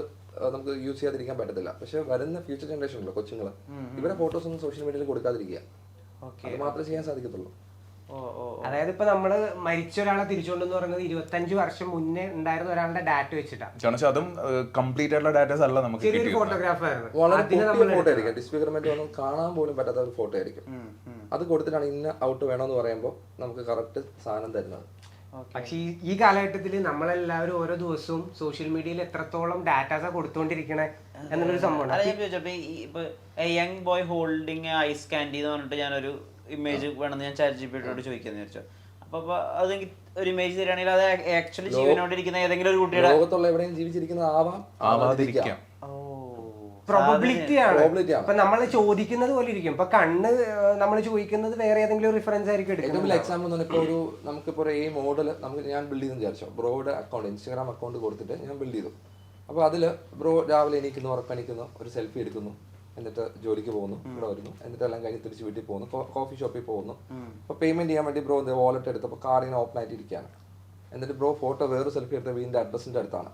നമുക്ക് യൂസ് ചെയ്യാതിരിക്കാൻ പറ്റത്തില്ല. പക്ഷെ വരുന്ന ഫ്യൂച്ചർ ജനറേഷൻ ഉണ്ടല്ലോ കൊച്ചുങ്ങള്, ഇവരെ ഫോട്ടോസ് ഒന്നും സോഷ്യൽ മീഡിയയിൽ കൊടുക്കാതിരിക്കുക, അത് മാത്രമേ ചെയ്യാൻ സാധിക്കത്തുള്ളൂ. അതായത് ഇപ്പൊ നമ്മള് മരിച്ച ഒരാളെ തിരിച്ചുകൊണ്ടെന്ന് പറയുന്നത് 25 വർഷം മുന്നേ ഉണ്ടായിരുന്ന ഒരാളുടെ ഡാറ്റ വെച്ചിട്ടാണ്. അതും കംപ്ലീറ്റ് ആയിട്ടുള്ള ഡാറ്റാസ് അല്ല നമുക്ക് ചെറിയൊരു ഫോട്ടോഗ്രാഫർ വളരെ ഫോട്ടോ ആയിരിക്കും, ഡിസ്ഫിഗർമെന്റ് ഒന്നും കാണാൻ പോലും പറ്റാത്ത ഒരു ഫോട്ടോ ആയിരിക്കും. അത് കൊടുത്തിട്ടാണ് ഇന്ന ഔട്ട് വേണമെന്ന് പറയുമ്പോൾ നമുക്ക് കറക്റ്റ് സാധനം തരുന്നത്. പക്ഷെ ഈ കാലഘട്ടത്തിൽ നമ്മളെല്ലാവരും ഓരോ ദിവസവും സോഷ്യൽ മീഡിയയിൽ എത്രത്തോളം ഡാറ്റാസാ കൊടുത്തോണ്ടിരിക്കണേ എന്നുള്ളൊരു സംഭവം. Young boy holding ice candy എന്ന് പറഞ്ഞിട്ട് ഞാനൊരു ഇമേജ് വേണമെന്ന് ഞാൻ ChatGPT-യോട് ചോദിക്കാന്ന് വിചാരിച്ചു. അപ്പൊ അത് ഒരു ഇമേജ് തരികയാണെങ്കിൽ അത് ആക്ച്വലി ജീവനോടിരിക്കുന്ന ഏതെങ്കിലും ഒരു കുട്ടിയുടെ ലോകത്തുള്ള എവിടെയും ജീവിച്ചിരിക്കുന്നത് ആവാതിരിക്കാം. പ്രോബബിലിറ്റി ആണ്. ഇപ്പൊ നമ്മൾ ചോദിക്കുന്നത് പോലെ ഇരിക്കും. ഇപ്പൊ കണ്ണ് നമ്മൾ ചോദിക്കുന്നത് വേറെ ഏതെങ്കിലും റെഫറൻസ് ആയിരിക്കും എടുക്കുന്നത്. ഏറ്റവും വലിയ എക്സാമ്പിൾ എന്ന് പറഞ്ഞാൽ ഒരു നമുക്കിപ്പോൾ ഈ മോഡൽ ഞാൻ ബിൽഡ് ചെയ്തെന്ന് വിചാരിച്ചോ, ബ്രോയുടെ അക്കൗണ്ട് ഇൻസ്റ്റാഗ്രാം അക്കൗണ്ട് കൊടുത്തിട്ട് ഞാൻ ബിൽഡ് ചെയ്തു. അപ്പോൾ അതിൽ ബ്രോ രാവിലെ എണീക്കുന്നു, ഉറക്കണിക്കുന്നു, ഒരു സെൽഫി എടുക്കുന്നു, എന്നിട്ട് ജോലിക്ക് പോകുന്നു, ഇവിടെ വരുന്നു, എന്നിട്ട് എല്ലാം കഴിഞ്ഞ് തിരിച്ച് വീട്ടിൽ പോകുന്നു, കോഫി ഷോപ്പിൽ പോകുന്നു. അപ്പോൾ പേയ്മെന്റ് ചെയ്യാൻ വേണ്ടി ബ്രോ വാലറ്റ് എടുത്തപ്പോൾ കാർഡ് ഇങ്ങനെ ഓപ്പൺ ആയിട്ട് ഇരിക്കുകയാണ്. എന്നിട്ട് ബ്രോ ഫോട്ടോ വേറൊരു സെൽഫി എടുത്ത വീടിൻ്റെ അഡ്രസ്സിൻ്റെ അടുത്താണ്.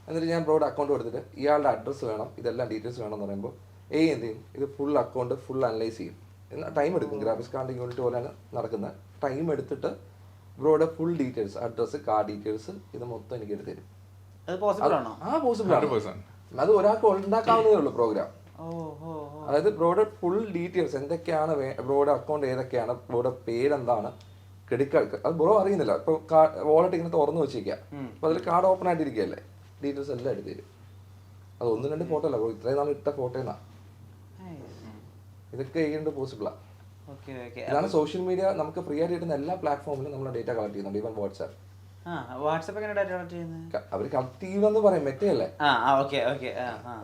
എന്നിട്ട് ഞാൻ ബ്രോയുടെ അക്കൗണ്ട് കൊടുത്തിട്ട് ഇയാളുടെ അഡ്രസ്സ് വേണം, ഇതെല്ലാം ഡീറ്റെയിൽസ് വേണം എന്ന് പറയുമ്പോൾ എന്ത് ചെയ്യും, ഇത് ഫുൾ അക്കൗണ്ട് ഫുൾ അനലൈസ് ചെയ്യും. എന്നാൽ ടൈം എടുക്കും, ഗ്രാഫിക്സ് കാർഡ് യൂണിറ്റ് പോലെയാണ് നടക്കുന്നത്. ടൈം എടുത്തിട്ട് ബ്രോയുടെ full details, address, card details ഇത് മൊത്തം എനിക്ക് എടുത്ത് തരും. പോസിബിൾ ആണ്. അത് ഒരാൾക്ക് ഉണ്ടാക്കാവുന്നതേ ഉള്ളൂ പ്രോഗ്രാം. അതായത് ബ്രോയുടെ ഫുൾ ഡീറ്റെയിൽസ് എന്തൊക്കെയാണ്, ബ്രോയുടെ അക്കൗണ്ട് ഏതൊക്കെയാണ്, ബ്രോയുടെ പേരെന്താണ്, ക്രെഡിറ്റ് കാർഡ് അത് ബ്രോ അറിയുന്നില്ല. ഇപ്പൊ വാലറ്റ് ഇങ്ങനെ തുറന്നു വെച്ചിരിക്കുക, അപ്പൊ അതിൽ കാർഡ് ഓപ്പൺ ആയിട്ടിരിക്കുകയല്ലേ, ഡീറ്റെയിൽസ് എല്ലാം എടുത്ത് തരും. അത് 1-2 ഫോട്ടോ അല്ല ബ്രോ, ഇത്രയും നാൾ ഇട്ട ഫോട്ടോന്നാ. ഇതൊക്കെ ചെയ്യേണ്ടത് പോസിബിളാ. ഇതാണ് സോഷ്യൽ മീഡിയ നമുക്ക് ഫ്രീ ആയിട്ട് കിട്ടുന്ന എല്ലാ പ്ലാറ്റ്ഫോമിലും നമ്മൾ ഡേറ്റ കളക്ട് ചെയ്യുന്നുണ്ട്. ഈവൻ വാട്സ്ആപ്പ് അവർ കളക്ട് ചെയ്യുമെന്ന് പറയും, മെറ്റയല്ലേ.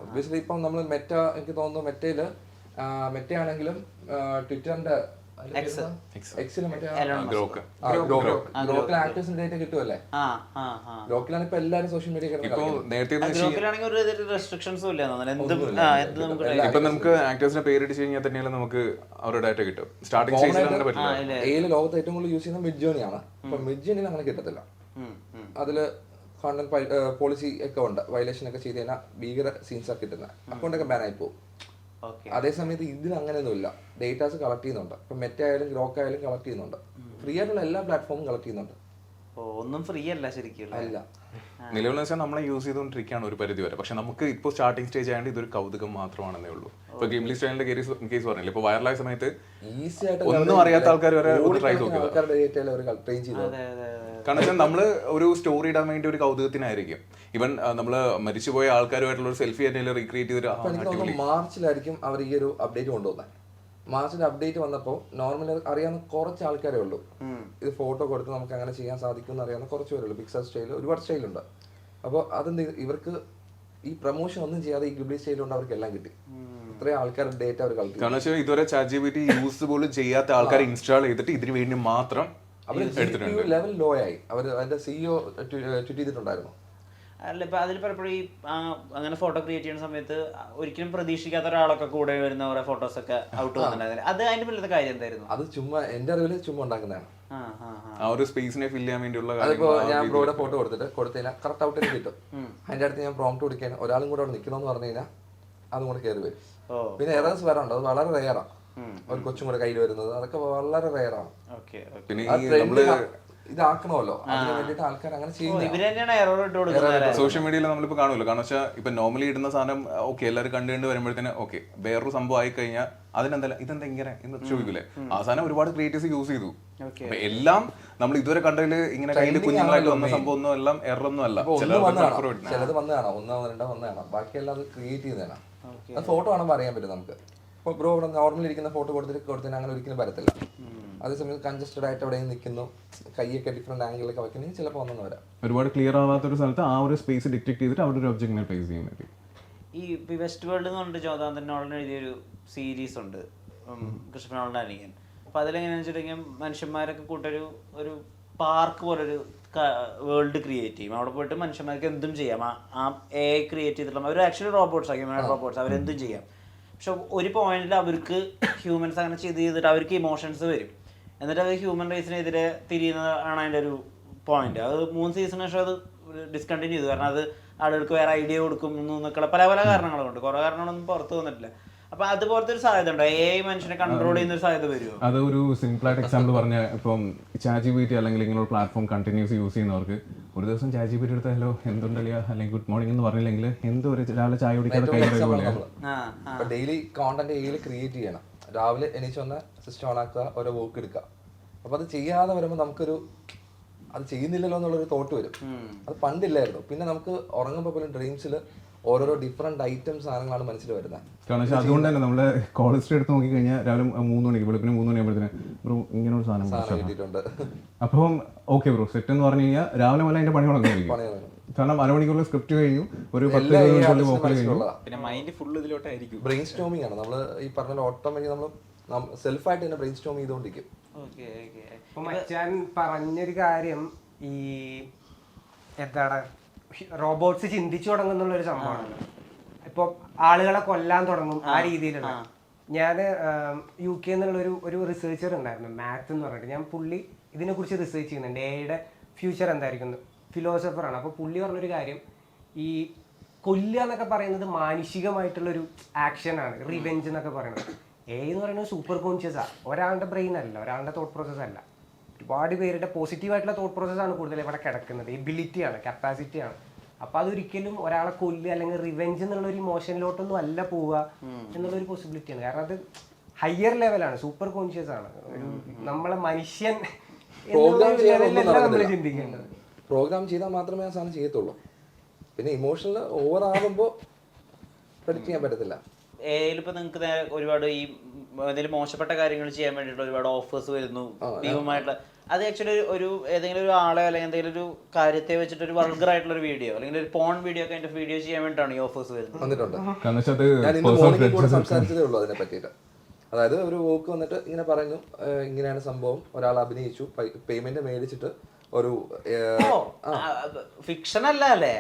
ഒബ്വിയസ്ലി ഇപ്പം നമ്മൾ മെറ്റ, എനിക്ക് തോന്നുന്നു മെറ്റയില് മെറ്റയാണെങ്കിലും ട്വിറ്ററിന്റെ ആക്ടേഴ്സിന്റെ ഡേറ്റ കിട്ടുമല്ലേ. ഗ്രോക്കിലാണ് ഇപ്പൊ എല്ലാരും സോഷ്യൽ മീഡിയ ഇപ്പൊ നമുക്ക് ആക്ടേഴ്സിന്റെ പേരിട്ട് കഴിഞ്ഞാൽ തന്നെയാണ് നമുക്ക് അവരുടെ ഡാറ്റ കിട്ടും. സ്റ്റാർട്ടിംഗ് ലോകത്ത് ഏറ്റവും കൂടുതൽ യൂസ് ചെയ്യുന്ന മിഡ്ജേണിയാണ്. അപ്പൊ മിഡ്ജേണിയിൽ അങ്ങനെ കിട്ടത്തില്ല. അതില് കോണ്ടന്റ് പോളിസി ഒക്കെ ഉണ്ട്, വയലേഷൻ ഒക്കെ ചെയ്ത് കഴിഞ്ഞാൽ ഭീകര സീൻസ് ഒക്കെ കിട്ടുന്നത്, അക്കൗണ്ടൊക്കെ ബാൻ ആയി പോകും. അതേസമയത്ത് ഇതിൽ അങ്ങനെയൊന്നുമില്ല, ഡേറ്റാസ് കളക്ട് ചെയ്യുന്നുണ്ട്. ഇപ്പം മെറ്റ ആയാലും ഗ്രോക്ക് ആയാലും കളക്ട് ചെയ്യുന്നുണ്ട്, ഫ്രീ ആയിട്ടുള്ള എല്ലാ പ്ലാറ്റ്ഫോമും കളക്ട് ചെയ്യുന്നുണ്ട്. ഒന്നും ഫ്രീ അല്ല ശരിക്കും. അല്ല, നിലവിൽ വെച്ചാൽ നമ്മളെ യൂസ് ചെയ്തുകൊണ്ടിരിക്കുകയാണ് ഒരു പരിധി വരെ. പക്ഷെ നമുക്ക് ഇപ്പോൾ സ്റ്റാർട്ടിംഗ് സ്റ്റേജ് ആയതുകൊണ്ട് ഇതൊരു കൗതുകം മാത്രമാണെന്നേ ഉള്ളൂ. ഇപ്പൊ ഗെയിംലി സ്റ്റൈലിന്റെ കേസ് പറഞ്ഞില്ല, ഇപ്പൊ വൈറലായ സമയത്ത് ഈസി ആയിട്ട് ഒന്നും അറിയാത്ത ആൾക്കാർ വരെ ട്രൈ നോക്കിയത്. ആൾക്കാരുടെ ഡേറ്റയിൽ അവർ ട്രെയിൻ ചെയ്തു. കാരണം വെച്ചാൽ നമ്മള് ഒരു സ്റ്റോറി ഇടാൻ വേണ്ടി ഒരു കൗതുകത്തിനായിരിക്കും. ഇവൻ നമ്മള് മരിച്ചുപോയ ആൾക്കാരുമായിട്ടുള്ള ഒരു സെൽഫി തന്നെ റീക്രിയേറ്റ് ചെയ്തിട്ട് മാർച്ചിലായിരിക്കും അവർ ഈ ഒരു അപ്ഡേറ്റ് കൊണ്ടുവന്നത്. മാർച്ചിൽ അപ്ഡേറ്റ് വന്നപ്പോൾ നോർമലി അറിയാവുന്ന കുറച്ച് ആൾക്കാരേ ഉള്ളൂ. ഇത് ഫോട്ടോ കൊടുത്ത് നമുക്ക് അങ്ങനെ ചെയ്യാൻ സാധിക്കും എന്ന് അറിയാവുന്ന കുറച്ച് പേരുള്ളൂ. പിക്സൽ സ്റ്റൈൽ ഒരുപാട് സ്റ്റൈലുണ്ട്. അപ്പോൾ അതെന്ത് ഇവർക്ക് ഈ പ്രൊമോഷൻ ഒന്നും ചെയ്യാതെ ഈ ഗിബ്ലി സ്റ്റൈൽ കൊണ്ട് അവർക്ക് എല്ലാം കിട്ടി. ഇത്രയും ആൾക്കാരുടെ ഡേറ്റ അവർ കളക്ട്. കാരണം വെച്ചാൽ ഇതുവരെ ChatGPT യൂസ് പോലും ചെയ്യാത്ത ആൾക്കാർ ഇൻസ്റ്റാൾ ചെയ്തിട്ട് ഇതിന് വേണ്ടി മാത്രം എടുത്തിട്ടുണ്ട്. ലെവൽ ലോ ആയി. അവർ അതിന്റെ CEO ട്വീറ്റ് ചെയ്തിട്ടുണ്ടായിരുന്നു. അല്ല ഇപ്പൊ അതിൽ പലപ്പോഴും ഈ അങ്ങനെ ഫോട്ടോ ക്രിയേറ്റ് ചെയ്യുന്ന സമയത്ത് ഒരിക്കലും പ്രതീക്ഷിക്കാത്ത ഒരാളൊക്കെ കൂടെ വരുന്ന കുറെ ഫോട്ടോസ് ഒക്കെ ഔട്ട് വന്നിട്ടുണ്ടായിരുന്നു. അത് അതിന്റെ പിള്ളത്തെ കാര്യം എന്തായിരുന്നു? അത് ചുമ്മാ എന്റെ അറിവില് ചുമ്മാ ഉണ്ടാക്കുന്നതാണ്. ആ ഒരു സ്പേസിനെ ഫില്ല് ചെയ്യാൻ വേണ്ടിയുള്ള അതിപ്പോ ഞാൻ ബ്രോയുടെ ഫോട്ടോ കൊടുത്തുകഴിഞ്ഞാൽ കറക്റ്റ് ഔട്ട് കിട്ടും. അതിന്റെ അടുത്ത് ഞാൻ പ്രോംപ്റ്റ് കൊടുക്കാൻ ഒരാളും കൂടെ അവിടെ നിൽക്കണമെന്ന് പറഞ്ഞു കഴിഞ്ഞാൽ അതും കൂടെ കയറി വരും. പിന്നെ എറേഴ്സ് വരാറുണ്ട്, അത് വളരെ റെയറാണ്. ഒരു കൊച്ചും കൂടെ കയ്യിൽ വരുന്നത് അതൊക്കെ വളരെ റെയറാണ്. പിന്നെ ഇതാക്കണമല്ലോ, അതിന് വേണ്ടിട്ട് ആൾക്കാർ അങ്ങനെ ചെയ്യുന്നത്. സോഷ്യൽ മീഡിയയിൽ നമ്മളിപ്പോൾ കാണുമല്ലോ. കാരണം വെച്ചാൽ ഇപ്പൊ നോർമലി ഇടുന്ന സാധനം ഓക്കെ എല്ലാവരും കണ്ടു വരുമ്പോഴത്തേന് ഓക്കെ വേറൊരു സംഭവം ആയി കഴിഞ്ഞാൽ അതിനെന്തല്ല ഇതെന്താ ഇങ്ങനെ എന്ന് ചോദിക്കൂലേ. ആ സാധനം ഒരുപാട് ക്രിയേറ്റേഴ്സ് യൂസ് ചെയ്തു. എല്ലാം നമ്മൾ ഇതുവരെ കണ്ടതിൽ ഇങ്ങനെ കയ്യിൽ കുഞ്ഞുങ്ങളായിട്ട് വന്ന സംഭവം ഒന്നും എല്ലാം എററൊന്നും അല്ല. ചിലത് വന്ന് കാണാം, 1 2 വന്ന് കാണാം, ബാക്കിയെല്ലാം അത് ക്രിയേറ്റ് ചെയ്തതാണ്. അത് ഫോട്ടോ കാണുമ്പോൾ അറിയാൻ പറ്റും നമുക്ക്. ഇപ്പോൾ ബ്രോ ഇവിടെ നോർമലി ഇരിക്കുന്ന ഫോട്ടോ കൊടുത്തതിന് അങ്ങനെ ഒരിക്കലും വരത്തില്ല. അതേസമയം കൺജസ്റ്റഡ് ആയിട്ട് എവിടെയും നിൽക്കുന്നു, കൈയൊക്കെ ഡിഫറെന്റ് ആംഗിളിലൊക്കെ വെക്കണമെങ്കിൽ ചിലപ്പോൾ ഒന്നും വരാം. ഒരുപാട് ക്ലിയർ ആവാത്ത ഒരു സ്ഥലത്ത് ആ ഒരു സ്പേസ് ഡിറ്റക്ട് ചെയ്തിട്ട് അവിടെ ഒരു ഒബ്ജക്റ്റിനെ പ്ലേസ് ചെയ്യുന്നത്. ഈ വെസ്റ്റ് വേൾഡ് എന്ന് പറഞ്ഞിട്ട് ജോതാന്തൻ നോളൻ എഴുതിയൊരു സീരീസ് ഉണ്ട്, കൃഷ്ണ നോളൻ അനിയൻ. അപ്പൊ അതിലെങ്ങനെയാണെന്ന് വെച്ചിട്ടുണ്ടെങ്കിൽ മനുഷ്യന്മാരൊക്കെ കൂട്ടൊരു ഒരു പാർക്ക് പോലൊരു വേൾഡ് ക്രിയേറ്റ് ചെയ്യും. അവിടെ പോയിട്ട് മനുഷ്യന്മാർക്ക് എന്തും ചെയ്യാം. ആ AI ക്രിയേറ്റ് ചെയ്തിട്ടുള്ള അവർ ആക്ച്വലി റോബോട്ട്സ് ആക്കി, റോബോട്ട്സ് അവരെന്തും ചെയ്യാം. പക്ഷെ ഒരു പോയിന്റിൽ അവർക്ക് ഹ്യൂമൻസ് അങ്ങനെ ചെയ്തിട്ട് അവർക്ക് ഇമോഷൻസ് വരും. എന്നിട്ട് അത് ഹ്യൂമൻ റേസിനെതിരെ തിരിയുന്നതാണ് അതിൻ്റെ ഒരു പോയിന്റ്. അത് 3 സീസണിന് ശേഷം അത് ഡിസ്കണ്ടിന്യൂ ചെയ്തു. കാരണം അത് ആളുകൾക്ക് വേറെ ഐഡിയ കൊടുക്കും എന്നൊക്കെ പല കാരണങ്ങളുണ്ട്. കുറേ കാരണങ്ങളൊന്നും പുറത്ത് വന്നിട്ടില്ല. അപ്പൊ അതുപോലത്തെ ഒരു സാധ്യത ഉണ്ടോ? AI മനുഷ്യനെ കൺട്രോൾ ചെയ്യുന്ന ഒരു സാധ്യത വരുമോ? അത് ഒരു സിമ്പിൾ ആയിട്ട് എക്സാമ്പിൾ പറഞ്ഞ ഇപ്പം ChatGPT അല്ലെങ്കിൽ ഇങ്ങനെ ഒരു പ്ലാറ്റ്ഫോം കണ്ടിന്യൂസ് യൂസ് ചെയ്യുന്നവർക്ക് ഒരു ദിവസം ChatGPT എടുത്താലോ എന്തുണ്ടല്ലോ അല്ലെങ്കിൽ ഗുഡ് മോർണിംഗ് എന്ന് പറഞ്ഞില്ലെങ്കിൽ എന്തോ ഒരു രാവിലെ ചായ കുടിക്കാതെ ഡെയിലി കോണ്ടന്റ് AI ക്രിയേറ്റ് ചെയ്യണം. രാവിലെ എണീച്ച് വന്ന സിസ്റ്റം ഓൺ ആക്കുക, ഓരോ വർക്ക് എടുക്കുക. അപ്പൊ അത് ചെയ്യാതെ വരുമ്പോൾ നമുക്കൊരു അത് ചെയ്യുന്നില്ലല്ലോ എന്നുള്ളൊരു തോട്ട് വരും. അത് പണ്ടില്ലായിരുന്നു. പിന്നെ നമുക്ക് ഉറങ്ങുമ്പോൾ പോലും ഡ്രീംസിൽ ഓരോരോ ഡിഫറെന്റ് ഐറ്റംസ് സാധനങ്ങളാണ് മനസ്സിൽ വരുന്നത്. കാരണം അതുകൊണ്ട് തന്നെ നമ്മള് കോൾ ഹിസ്റ്ററി എടുത്ത് നോക്കിക്കഴിഞ്ഞാൽ രാവിലെ 3 മണിക്ക് വെളുപ്പിന് 3 മണിയാകുമ്പോഴത്തേന് ബ്രോ ഇങ്ങനെ ഒരു സാധനം കിട്ടിയിട്ടുണ്ട്. അപ്പം ഓക്കെ ബ്രോ സെറ്റ് എന്ന് പറഞ്ഞു കഴിഞ്ഞാൽ രാവിലെ മുതൽ അതിന്റെ പണി തുടങ്ങിയിരിക്കും. കാരണം അരമണിക്കൂറിൽ സ്ക്രിപ്റ്റ് കഴിഞ്ഞു, ഒരു 10 കഴിഞ്ഞു, പിന്നെ മൈൻഡ് ഫുൾ ഇതിലോട്ടായിരിക്കും. ബ്രെയിൻ സ്റ്റോമിംഗ് ആണ്. നമ്മൾ ഈ പറഞ്ഞ ഓട്ടോമാറ്റിക് നമ്മൾ സെൽഫായിട്ട് തന്നെ ബ്രെയിൻ സ്റ്റോം ചെയ്തുകൊണ്ടിരിക്കും. ഇപ്പൊ മച്ചാൻ പറഞ്ഞൊരു കാര്യം, ഈ എന്താണ് റോബോട്ട്സ് ചിന്തിച്ചു തുടങ്ങുന്നുള്ള ഒരു സംഭവമാണ്. ഇപ്പൊ ആളുകളെ കൊല്ലാൻ തുടങ്ങും ആ രീതിയിലുള്ള. ഞാൻ UK ഒരു റിസർച്ചർ ഉണ്ടായിരുന്നു, മാത്ത് എന്ന് പറഞ്ഞിട്ട്. ഞാൻ പുള്ളി ഇതിനെക്കുറിച്ച് റിസർച്ച് ചെയ്യുന്നുണ്ട്, AI ഫ്യൂച്ചർ എന്തായിരിക്കും, ഫിലോസഫറാണ്. അപ്പോൾ പുള്ളി പറഞ്ഞൊരു കാര്യം, ഈ കൊല്ലുക എന്നൊക്കെ പറയുന്നത് മാനുഷികമായിട്ടുള്ളൊരു ആക്ഷനാണ്, റിവെഞ്ച് എന്നൊക്കെ പറയുന്നത്. AI എന്ന് പറയുന്നത് സൂപ്പർ കോൺഷ്യസാണ്, ഒരാളുടെ ബ്രെയിൻ അല്ല, ഒരാളുടെ തോട്ട് പ്രോസസ് അല്ല. ഒരുപാട് പേരുടെ പോസിറ്റീവായിട്ടുള്ള തോട്ട് പ്രോസസ്സാണ് കൂടുതൽ ഇവിടെ കിടക്കുന്നത്, എബിലിറ്റിയാണ്, കപ്പാസിറ്റിയാണ്. അപ്പം അതൊരിക്കലും ഒരാളെ കൊല്ലുക അല്ലെങ്കിൽ റിവെഞ്ച് എന്നുള്ളൊരു ഇമോഷനിലോട്ടൊന്നും അല്ല പോവുക എന്നുള്ളൊരു പോസിബിലിറ്റിയാണ്. കാരണം അത് ഹയർ ലെവലാണ്, സൂപ്പർ കോൺഷ്യസ് ആണ്. നമ്മളെ മനുഷ്യൻ നമ്മൾ ചിന്തിക്കേണ്ടത്. പ്രോഗ്രാം ചെയ്താൽ മാത്രമേ ആ സാധനം ചെയ്യത്തുള്ളൂ. പിന്നെ ഇമോഷണൽ ഓവർ ആകുമ്പോൾ പ്രഡിക്റ്റ് ചെയ്യാൻ പറ്റത്തില്ല. ഇപ്പൊ നിങ്ങൾക്ക് ഒരുപാട് ഈ എന്തെങ്കിലും മോശപ്പെട്ട കാര്യങ്ങൾ ചെയ്യാൻ വേണ്ടിയിട്ട് ഒരുപാട് ഓഫേഴ്സ് വരുന്നു ഭീമമായിട്ടുള്ള. അത് ആക്ച്വലി ഒരു ഏതെങ്കിലും ഒരു ആളെ അല്ലെങ്കിൽ എന്തെങ്കിലും ഒരു കാര്യത്തെ വെച്ചിട്ട് ഒരു വൾഗർ ആയിട്ടുള്ള ഒരു വീഡിയോ അല്ലെങ്കിൽ ഒരു പോൺ വീഡിയോ ഒക്കെ അതിന്റെ വീഡിയോ ചെയ്യാൻ വേണ്ടിയിട്ടാണ് ഈ ഓഫേഴ്സ് വരുന്നത്. വന്നിട്ടുണ്ട്. ഞാൻ ഇന്ന് മോർണിംഗ് കൂടെ സംസാരിച്ചതേ ഉള്ളൂ അതിനെ പറ്റിയിട്ട്. അതായത് ഒരു വോക്ക് വന്നിട്ട് ഇങ്ങനെ പറയുന്നു, ഇങ്ങനെയാണ് സംഭവം, ഒരാൾ അഭിനയിച്ചു, പേയ്മെന്റ് മേടിച്ചിട്ട് ഒരു ഫിക്ഷൻ അല്ല അല്ലേ,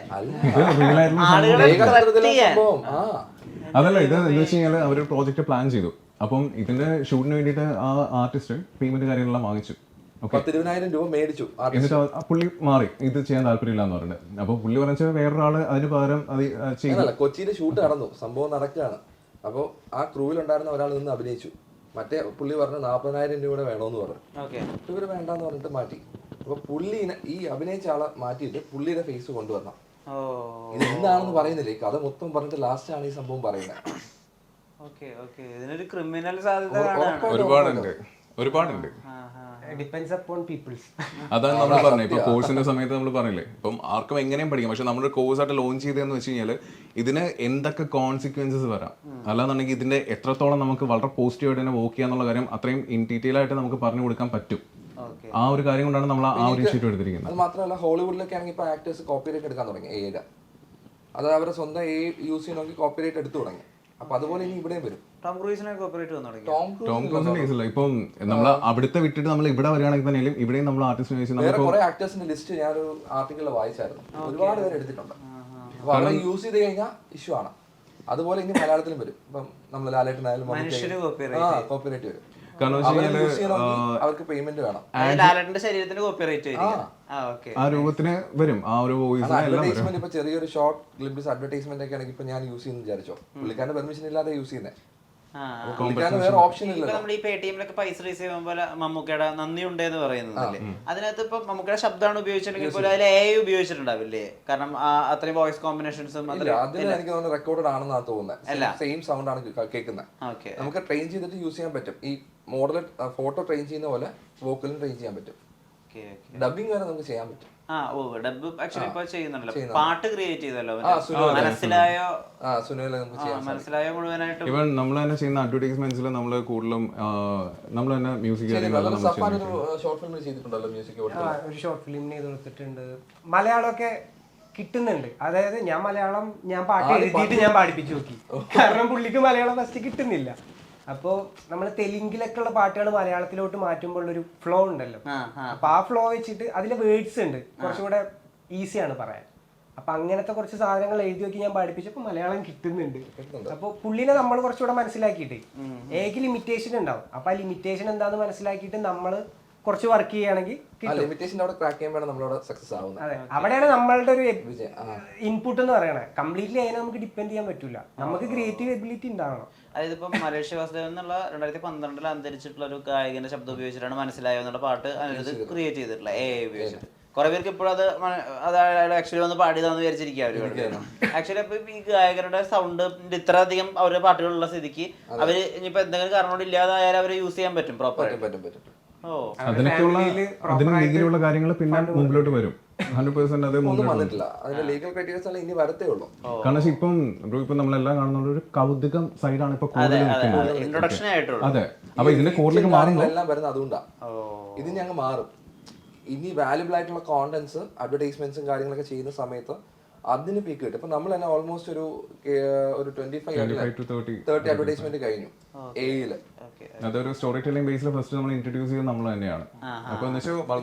അതല്ല. ഇത് എന്താ വെച്ച് കഴിഞ്ഞാൽ അവർ പ്രോജക്റ്റ് പ്ലാൻ ചെയ്തു. അപ്പം ഇതിന്റെ ഷൂട്ടിന് വേണ്ടിയിട്ട് ആ ആർട്ടിസ്റ്റ് പേയ്മെന്റ് കാര്യങ്ങളെല്ലാം വാങ്ങിച്ചു. 10,000 മേടിച്ചു എന്നിട്ട് ആ പുള്ളി മാറി ഇത് ചെയ്യാൻ താല്പര്യമില്ല എന്ന് പറഞ്ഞിട്ട്. അപ്പോൾ പുള്ളി പറഞ്ഞാൽ വേറൊരാള് അതിന് പകരം അത് ചെയ്യും. അങ്ങനല്ല, കൊച്ചിയിൽ ഷൂട്ട് നടന്നു, സംഭവം നടക്കുകയാണ്. അപ്പോൾ ആ ക്രൂവിലുണ്ടായിരുന്ന ഒരാൾ നിന്ന് അഭിനയിച്ചു. മറ്റേ പുള്ളി പറഞ്ഞു 40,000 രൂപ വേണമെന്ന് പറഞ്ഞു. ഇവര് വേണ്ടാന്ന് പറഞ്ഞിട്ട് മാറ്റി. അപ്പൊ പുള്ളിനെ ഈ അഭിനയിച്ച ആളെ മാറ്റിയിട്ട് പുള്ളിയുടെ ഫേസ് കൊണ്ടുവരണം. ഇത് എന്താണെന്ന് പറയുന്നില്ല, ഈ കഥ മൊത്തം പറഞ്ഞിട്ട് ലാസ്റ്റ് ആണ് ഈ സംഭവം പറയുന്നത്. ഇതിനൊരു ക്രിമിനൽ സാധ്യത ഒരുപാടുണ്ട്. Depends upon peoples. അതാണ് നമ്മൾ പറഞ്ഞത്. ഇപ്പൊ കോഴ്സിന്റെ സമയത്ത് നമ്മൾ പറഞ്ഞില്ലേ, ഇപ്പം ആർക്കും എങ്ങനെയും പഠിക്കാം. പക്ഷെ നമ്മളൊരു കോഴ്സായിട്ട് ലോഞ്ച് ചെയ്തതെന്ന് വെച്ച് കഴിഞ്ഞാൽ ഇതിന് എന്തൊക്കെ കോൺസിക്വൻസസ് വരാം, അല്ലാന്നുണ്ടെങ്കിൽ ഇതിന്റെ എത്രത്തോളം നമുക്ക് വളരെ പോസിറ്റീവായിട്ട് തന്നെ വർക്ക് ചെയ്യാന്നുള്ള കാര്യം അത്രയും ഇൻ ഡീറ്റെയിൽ ആയിട്ട് നമുക്ക് പറഞ്ഞു കൊടുക്കാൻ പറ്റും. ആ ഒരു കാര്യം കൊണ്ടാണ് നമ്മൾ ആ ഒരു ഇനിഷ്യേറ്റീവ് എടുത്തിരിക്കുന്നത്. അത് മാത്രമല്ല, ഹോളിവുഡിലൊക്കെ ആണെങ്കിൽ ഇപ്പൊ ആക്ടേഴ്സ് കോപ്പിറൈറ്റ് എടുക്കാൻ തുടങ്ങി. AI അത് അവരുടെ സ്വന്തം യൂസ് ചെയ്യണമെങ്കിൽ കോപ്പിറൈറ്റ് എടുത്തു തുടങ്ങി. അപ്പൊ അതുപോലെ ഇനി ഇവിടെയും വരും. ടോം ക്രൂസിനെ കോപ്പറേറ്റ് വന്നു തുടങ്ങി. ടോം ക്രൂസിന്റെ കേസില്ല. ഇപ്പം നമ്മൾ അവിടുത്തെ വിട്ടിട്ട് നമ്മൾ ഇവിടെ വരികയാണെങ്കിൽ തന്നെയും ഇവിടെയും നമ്മൾ ആർട്ടിസ്റ്റിനെ വേറെ കുറെ ആക്ടേഴ്സിന്റെ ലിസ്റ്റ് ഞാനൊരു ആർട്ടിക്കിൾ വായിച്ചായിരുന്നു. ഒരുപാട് പേര് എടുത്തിട്ടുണ്ട്. അപ്പൊ അവരെ യൂസ് ചെയ്ത് കഴിഞ്ഞാൽ ഇഷ്യൂ ആണ്. അതുപോലെ ഇനി മലയാളത്തിലും വരും. ഇപ്പം നമ്മൾ ലാലേട്ടനായാലും കോപ്പിറൈറ്റ് വരും. അവർക്ക് പേയ്മെന്റ് വേണം. ലാലേട്ടന്റെ ശരീരത്തിന് കോപ്പിറൈറ്റ് ആ രൂപത്തിന് വരും. ആ ഒരു അഡ്വർടൈസ്മെന്റ് ഇപ്പൊ ചെറിയൊരു ഷോർട്ട് ഗ്ലിംപ്സ് അഡ്വർടൈസ്മെന്റ് ഒക്കെ ആണെങ്കിൽ ഇപ്പൊ ഞാൻ യൂസ് ചെയ്യുന്ന വിചാരിച്ചോ, പുള്ളിക്കാരന്റെ പെർമിഷൻ ഇല്ലാതെ യൂസ് ചെയ്യുന്നത്. വേറെ ഓപ്ഷൻ ഇല്ല. നമ്മൾ ഈ പേടിഎമ്മിലൊക്കെ പൈസ റിസീവ് ചെയ്യുമ്പോൾ മമ്മൂക്കയുടെ നന്ദി ഉണ്ട് എന്ന് പറയുന്നതല്ലേ, അതിനകത്ത് ഇപ്പൊ മമ്മൂക്കയുടെ ശബ്ദമാണ് ഉപയോഗിച്ചിട്ടുണ്ടെങ്കിൽ പോലും അതിൽ AI ഉപയോഗിച്ചിട്ടുണ്ടാവില്ലേ? കാരണം അത്രയും വോയിസ് കോമ്പിനേഷൻസും അതിൽ എനിക്ക് തോന്നുന്നത് റെക്കോർഡഡ് ആണെന്നാണ് തോന്നുന്നത്. സെയിം സൗണ്ട് ആണ് കേൾക്കുന്നത്. നമുക്ക് ട്രെയിൻ ചെയ്തിട്ട് യൂസ് ചെയ്യാൻ പറ്റും. ഈ മോഡൽ ഫോട്ടോ ട്രെയിൻ ചെയ്യുന്ന പോലെ വോക്കലും ട്രെയിൻ ചെയ്യാൻ പറ്റും. ഡബിങ് വരെ നമുക്ക് ചെയ്യാൻ പറ്റും. ഡബ് ആക്ച്വലി ഇപ്പൊ ചെയ്യുന്നുണ്ടല്ലോ. പാട്ട് ക്രിയേറ്റ് ചെയ്തല്ലോ, മനസ്സിലായോ മുഴുവനായിട്ട്. ഇവൻ നമ്മൾ തന്നെ ചെയ്യുന്ന അഡ്വർടൈസ്മെന്റ്സിൽ നമ്മൾ കൂടുതലും നമ്മൾ തന്നെ മ്യൂസിക് ഒരു ഷോർട്ട് ഫിലിമിന് ചെയ്ത് കൊടുത്തിട്ടുണ്ട്. മലയാളമൊക്കെ കിട്ടുന്നുണ്ട്. അതായത് ഞാൻ മലയാളം പാട്ട് എഴുതിയിട്ട് ഞാൻ പാടിപ്പിച്ചു നോക്കി. കാരണം പുള്ളിക്ക് മലയാളം ഫസ്റ്റ് കിട്ടുന്നില്ല. അപ്പോൾ നമ്മൾ തെലുങ്കിലൊക്കെ ഉള്ള പാട്ടുകൾ മലയാളത്തിലോട്ട് മാറ്റുമ്പോൾ ഒരു ഫ്ലോ ഉണ്ടല്ലോ. അപ്പൊ ആ ഫ്ലോ വെച്ചിട്ട് അതിലെ വേർഡ്സ് ഉണ്ട്, കുറച്ചും കൂടെ ഈസിയാണ് പറയാൻ. അപ്പൊ അങ്ങനത്തെ കുറച്ച് സാധനങ്ങൾ എഴുതി നോക്കി ഞാൻ പഠിപ്പിച്ചപ്പോൾ മലയാളം കിട്ടുന്നുണ്ട്. അപ്പോൾ പുള്ളിനെ നമ്മൾ കുറച്ചുകൂടെ മനസ്സിലാക്കിയിട്ട് ഏക്ക് ലിമിറ്റേഷൻ ഉണ്ടാവും. അപ്പൊ ആ ലിമിറ്റേഷൻ എന്താന്ന് മനസ്സിലാക്കിയിട്ട് നമ്മൾ കുറച്ച് വർക്ക് ചെയ്യുകയാണെങ്കിൽ അതെ, അവിടെയാണ് നമ്മളുടെ ഒരു ഇൻപുട്ട് എന്ന് പറയണത്. കംപ്ലീറ്റ്ലി അതിനെ നമുക്ക് ഡിപ്പെൻഡ് ചെയ്യാൻ പറ്റൂല. നമുക്ക് ക്രിയേറ്റീവ് എബിലിറ്റി ഉണ്ടാവണം. അതായത് ഇപ്പം മലേഷ്യ വാസുദേവൻ എന്നുള്ള 2012 അന്തരിച്ചിട്ടുള്ള ഒരു ഗായകന്റെ ശബ്ദം ഉപയോഗിച്ചിട്ടാണ് മനസ്സിലായോ എന്നുള്ള പാട്ട് അതിനകത്ത് ക്രിയേറ്റ് ചെയ്തിട്ടുള്ള AI ഉപയോഗിച്ചിട്ട്. കുറെ പേർക്ക് ഇപ്പോഴും അത് ആക്ച്വലി വന്ന് പാടിയതാന്ന് വിചാരിച്ചിരിക്കുക അവര്. ആക്ച്വലി അപ്പൊ ഈ ഗായകരുടെ സൗണ്ട് ഇത്ര അധികം അവരുടെ പാട്ടുകളുള്ള സ്ഥിതിക്ക് അവര് ഇനിയിപ്പോ എന്തെങ്കിലും കാരണം കൊണ്ട് ഇല്ലാതായാലും അവരെ യൂസ് ചെയ്യാൻ പറ്റും പ്രോപ്പറായിട്ട്. അതിനുള്ള കാര്യങ്ങൾ പിന്നെ മുമ്പിലോട്ട് വരും. 100% അത് കാരണം ഇപ്പം നമ്മളെല്ലാം കാണുന്ന ഒരു കൗതുകം സൈഡാണ് ഇപ്പൊ ഇൻട്രൊഡക്ഷൻ ആയിട്ടുള്ളത്. അതെ, അപ്പൊ ഇതിന്റെ കോറിലേക്ക് എല്ലാം വരുന്നത് അതുകൊണ്ടാ. ഇത് ഞങ്ങൾ മാറും. ഇനി വാല്യുബിൾ ആയിട്ടുള്ള കോണ്ടന്റ്സ് അഡ്വർടൈസ്മെന്റ്സും കാര്യങ്ങളൊക്കെ ചെയ്യുന്ന സമയത്ത് അതിന് പീക്ക് കിട്ടും. ഇപ്പൊ നമ്മൾ തന്നെ ഓൾമോസ്റ്റ് ഒരു 25 to 30 അഡ്വർടൈസ്മെന്റ് കഴിഞ്ഞു AI-ല്. അതൊരു സ്റ്റോറി ടെല്ലിംഗ് ബേസിൽ ഫസ്റ്റ് നമ്മൾ ഇൻട്രൊഡ്യൂസ് ചെയ്യുന്നത് നമ്മൾ തന്നെയാണ്.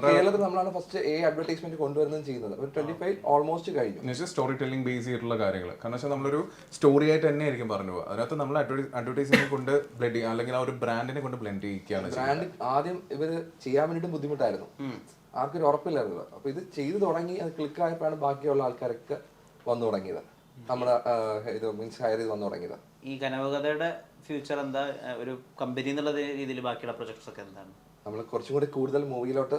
കേരളത്തിൽ നമ്മളാണ് ഫസ്റ്റ് AI അഡ്വർടൈസ്മെന്റ് കൊണ്ടുവരുന്നത് ചെയ്യുന്നത്. 25 ഓൾമോസ്റ്റ് കഴിഞ്ഞു. സ്റ്റോറി ടെല്ലിംഗ് ബേസ് ചെയ്തിട്ടുള്ള കാര്യങ്ങൾ. കാരണം വെച്ചാൽ നമ്മളൊരു സ്റ്റോറി ആയിട്ട് തന്നെ ആയിരിക്കും പറഞ്ഞു പോകുക. അതിനകത്ത് നമ്മൾ അഡ്വർടൈസ്മെന്റ് കൊണ്ട് ബ്ലെൻഡ് ചെയ്യുക, അല്ലെങ്കിൽ ആ ഒരു ബ്രാൻഡിനെ കൊണ്ട് ബ്ലെൻഡ് ചെയ്യിക്കുകയാണ്. ബ്രാൻഡ് ആദ്യം ഇവര് ചെയ്യാൻ വേണ്ടിയിട്ട് ബുദ്ധിമുട്ടായിരുന്നു, ആർക്കൊരു ഉറപ്പില്ലായിരുന്നു. അപ്പൊ ഇത് ചെയ്തു തുടങ്ങി, അത് ക്ലിക്ക് ആയപ്പോഴാണ് ബാക്കിയുള്ള ആൾക്കാരൊക്കെ വന്നു തുടങ്ങിയത്. നമ്മുടെ ഇത് മീൻസ് ഹയർ ചെയ്ത് വന്നു തുടങ്ങിയത്. ഈ കനവകഥയുടെ ഫ്യൂച്ചർ എന്താ? ഒരു കമ്പനി എന്നുള്ള രീതിയിൽ ബാക്കിയുള്ള പ്രൊജക്ട്സ് ഒക്കെ എന്താണ്? നമ്മൾ കുറച്ചും കൂടി കൂടുതൽ മൂവിയിലോട്ട്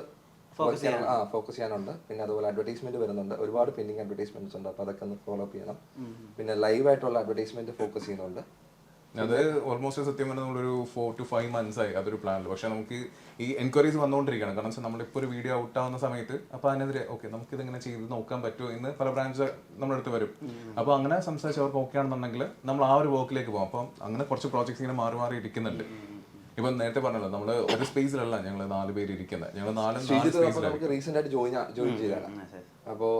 ഫോക്കസ് ചെയ്യാനുണ്ട്. പിന്നെ അതുപോലെ അഡ്വർടൈസ്മെന്റ് വരുന്നുണ്ട്. ഒരുപാട് പെൻഡിങ് അഡ്വർടൈസ്മെന്റ്സ് ഉണ്ട്. അപ്പൊ അതൊക്കെ ഒന്ന് ഫോളോ അപ്പ് ചെയ്യണം. പിന്നെ ലൈവ് ആയിട്ടുള്ള അഡ്വർടൈസ്മെന്റ് ഫോക്കസ് ചെയ്യുന്നുണ്ട്. അത് ഓൾമോസ്റ്റ് സത്യം പറഞ്ഞാൽ നമ്മളൊരു 4 to 5 months ആയി അതൊരു പ്ലാനിൽ. പക്ഷെ നമുക്ക് ഈ എൻക്വയറീസ് വന്നുകൊണ്ടിരിക്കുകയാണ്. കാരണം വെച്ചാൽ നമ്മളിപ്പോൾ ഒരു വീഡിയോ ഔട്ട് ആവുന്ന സമയത്ത് അപ്പോൾ അതിനെതിരെ നമുക്ക് ഇതെങ്ങനെ ചെയ്ത് നോക്കാൻ പറ്റുമോ എന്ന് പല ബ്രാൻഡ്സ് നമ്മുടെ അടുത്ത് വരും. അപ്പോൾ അങ്ങനെ സംസാരിച്ച് അവർക്ക് ഓക്കെ ആണെന്നുണ്ടെങ്കിൽ നമ്മൾ ആ ഒരു വർക്കിലേക്ക് പോകും. അപ്പം അങ്ങനെ കുറച്ച് പ്രോജക്ട്സ് ഇങ്ങനെ മാറി ഇരിക്കുന്നുണ്ട്. ഇപ്പം നേരത്തെ പറഞ്ഞല്ലോ, നമ്മൾ ഒരു സ്പേസിലല്ല ഞങ്ങൾ 4 പേര് ഇരിക്കുന്നത്. ഞങ്ങൾ 4 നമുക്ക് റീസെന്റ് ആയിട്ട് ജോയിൻ ചെയ്താണ്. അപ്പോൾ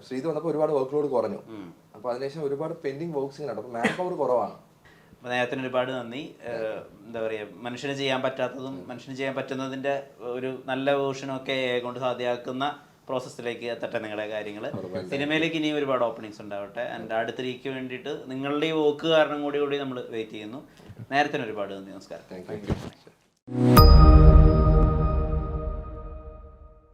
ശ്രീത് വന്നപ്പോൾ ഒരുപാട് വർക്ക് ലോഡ് കുറഞ്ഞു. അപ്പോൾ അതിനുശേഷം ഒരുപാട് പെൻഡിങ് വർക്ക്സ് ഇങ്ങനെ. അപ്പോൾ മാൻ പവർ കുറവാണ്. നേരത്തിന് ഒരുപാട് നന്ദി. എന്താ പറയുക, മനുഷ്യന് ചെയ്യാൻ പറ്റാത്തതും മനുഷ്യന് ചെയ്യാൻ പറ്റുന്നതിൻ്റെ ഒരു നല്ല വേർഷനും ഒക്കെ കൊണ്ട് സാധ്യമാക്കുന്ന പ്രോസസ്സിലേക്ക് എത്തട്ടെ നിങ്ങളുടെ കാര്യങ്ങൾ. സിനിമയിലേക്ക് ഇനിയും ഒരുപാട് ഓപ്പണിങ്സ് ഉണ്ടാവട്ടെ. ആൻഡ് അടുത്തിരിക്ക് വേണ്ടിയിട്ട് നിങ്ങളുടെ ഈ വോക്ക് കാരണം കൂടി നമ്മൾ വെയിറ്റ് ചെയ്യുന്നു. നേരത്തിന് ഒരുപാട് നന്ദി. നമസ്കാരം. Thank you.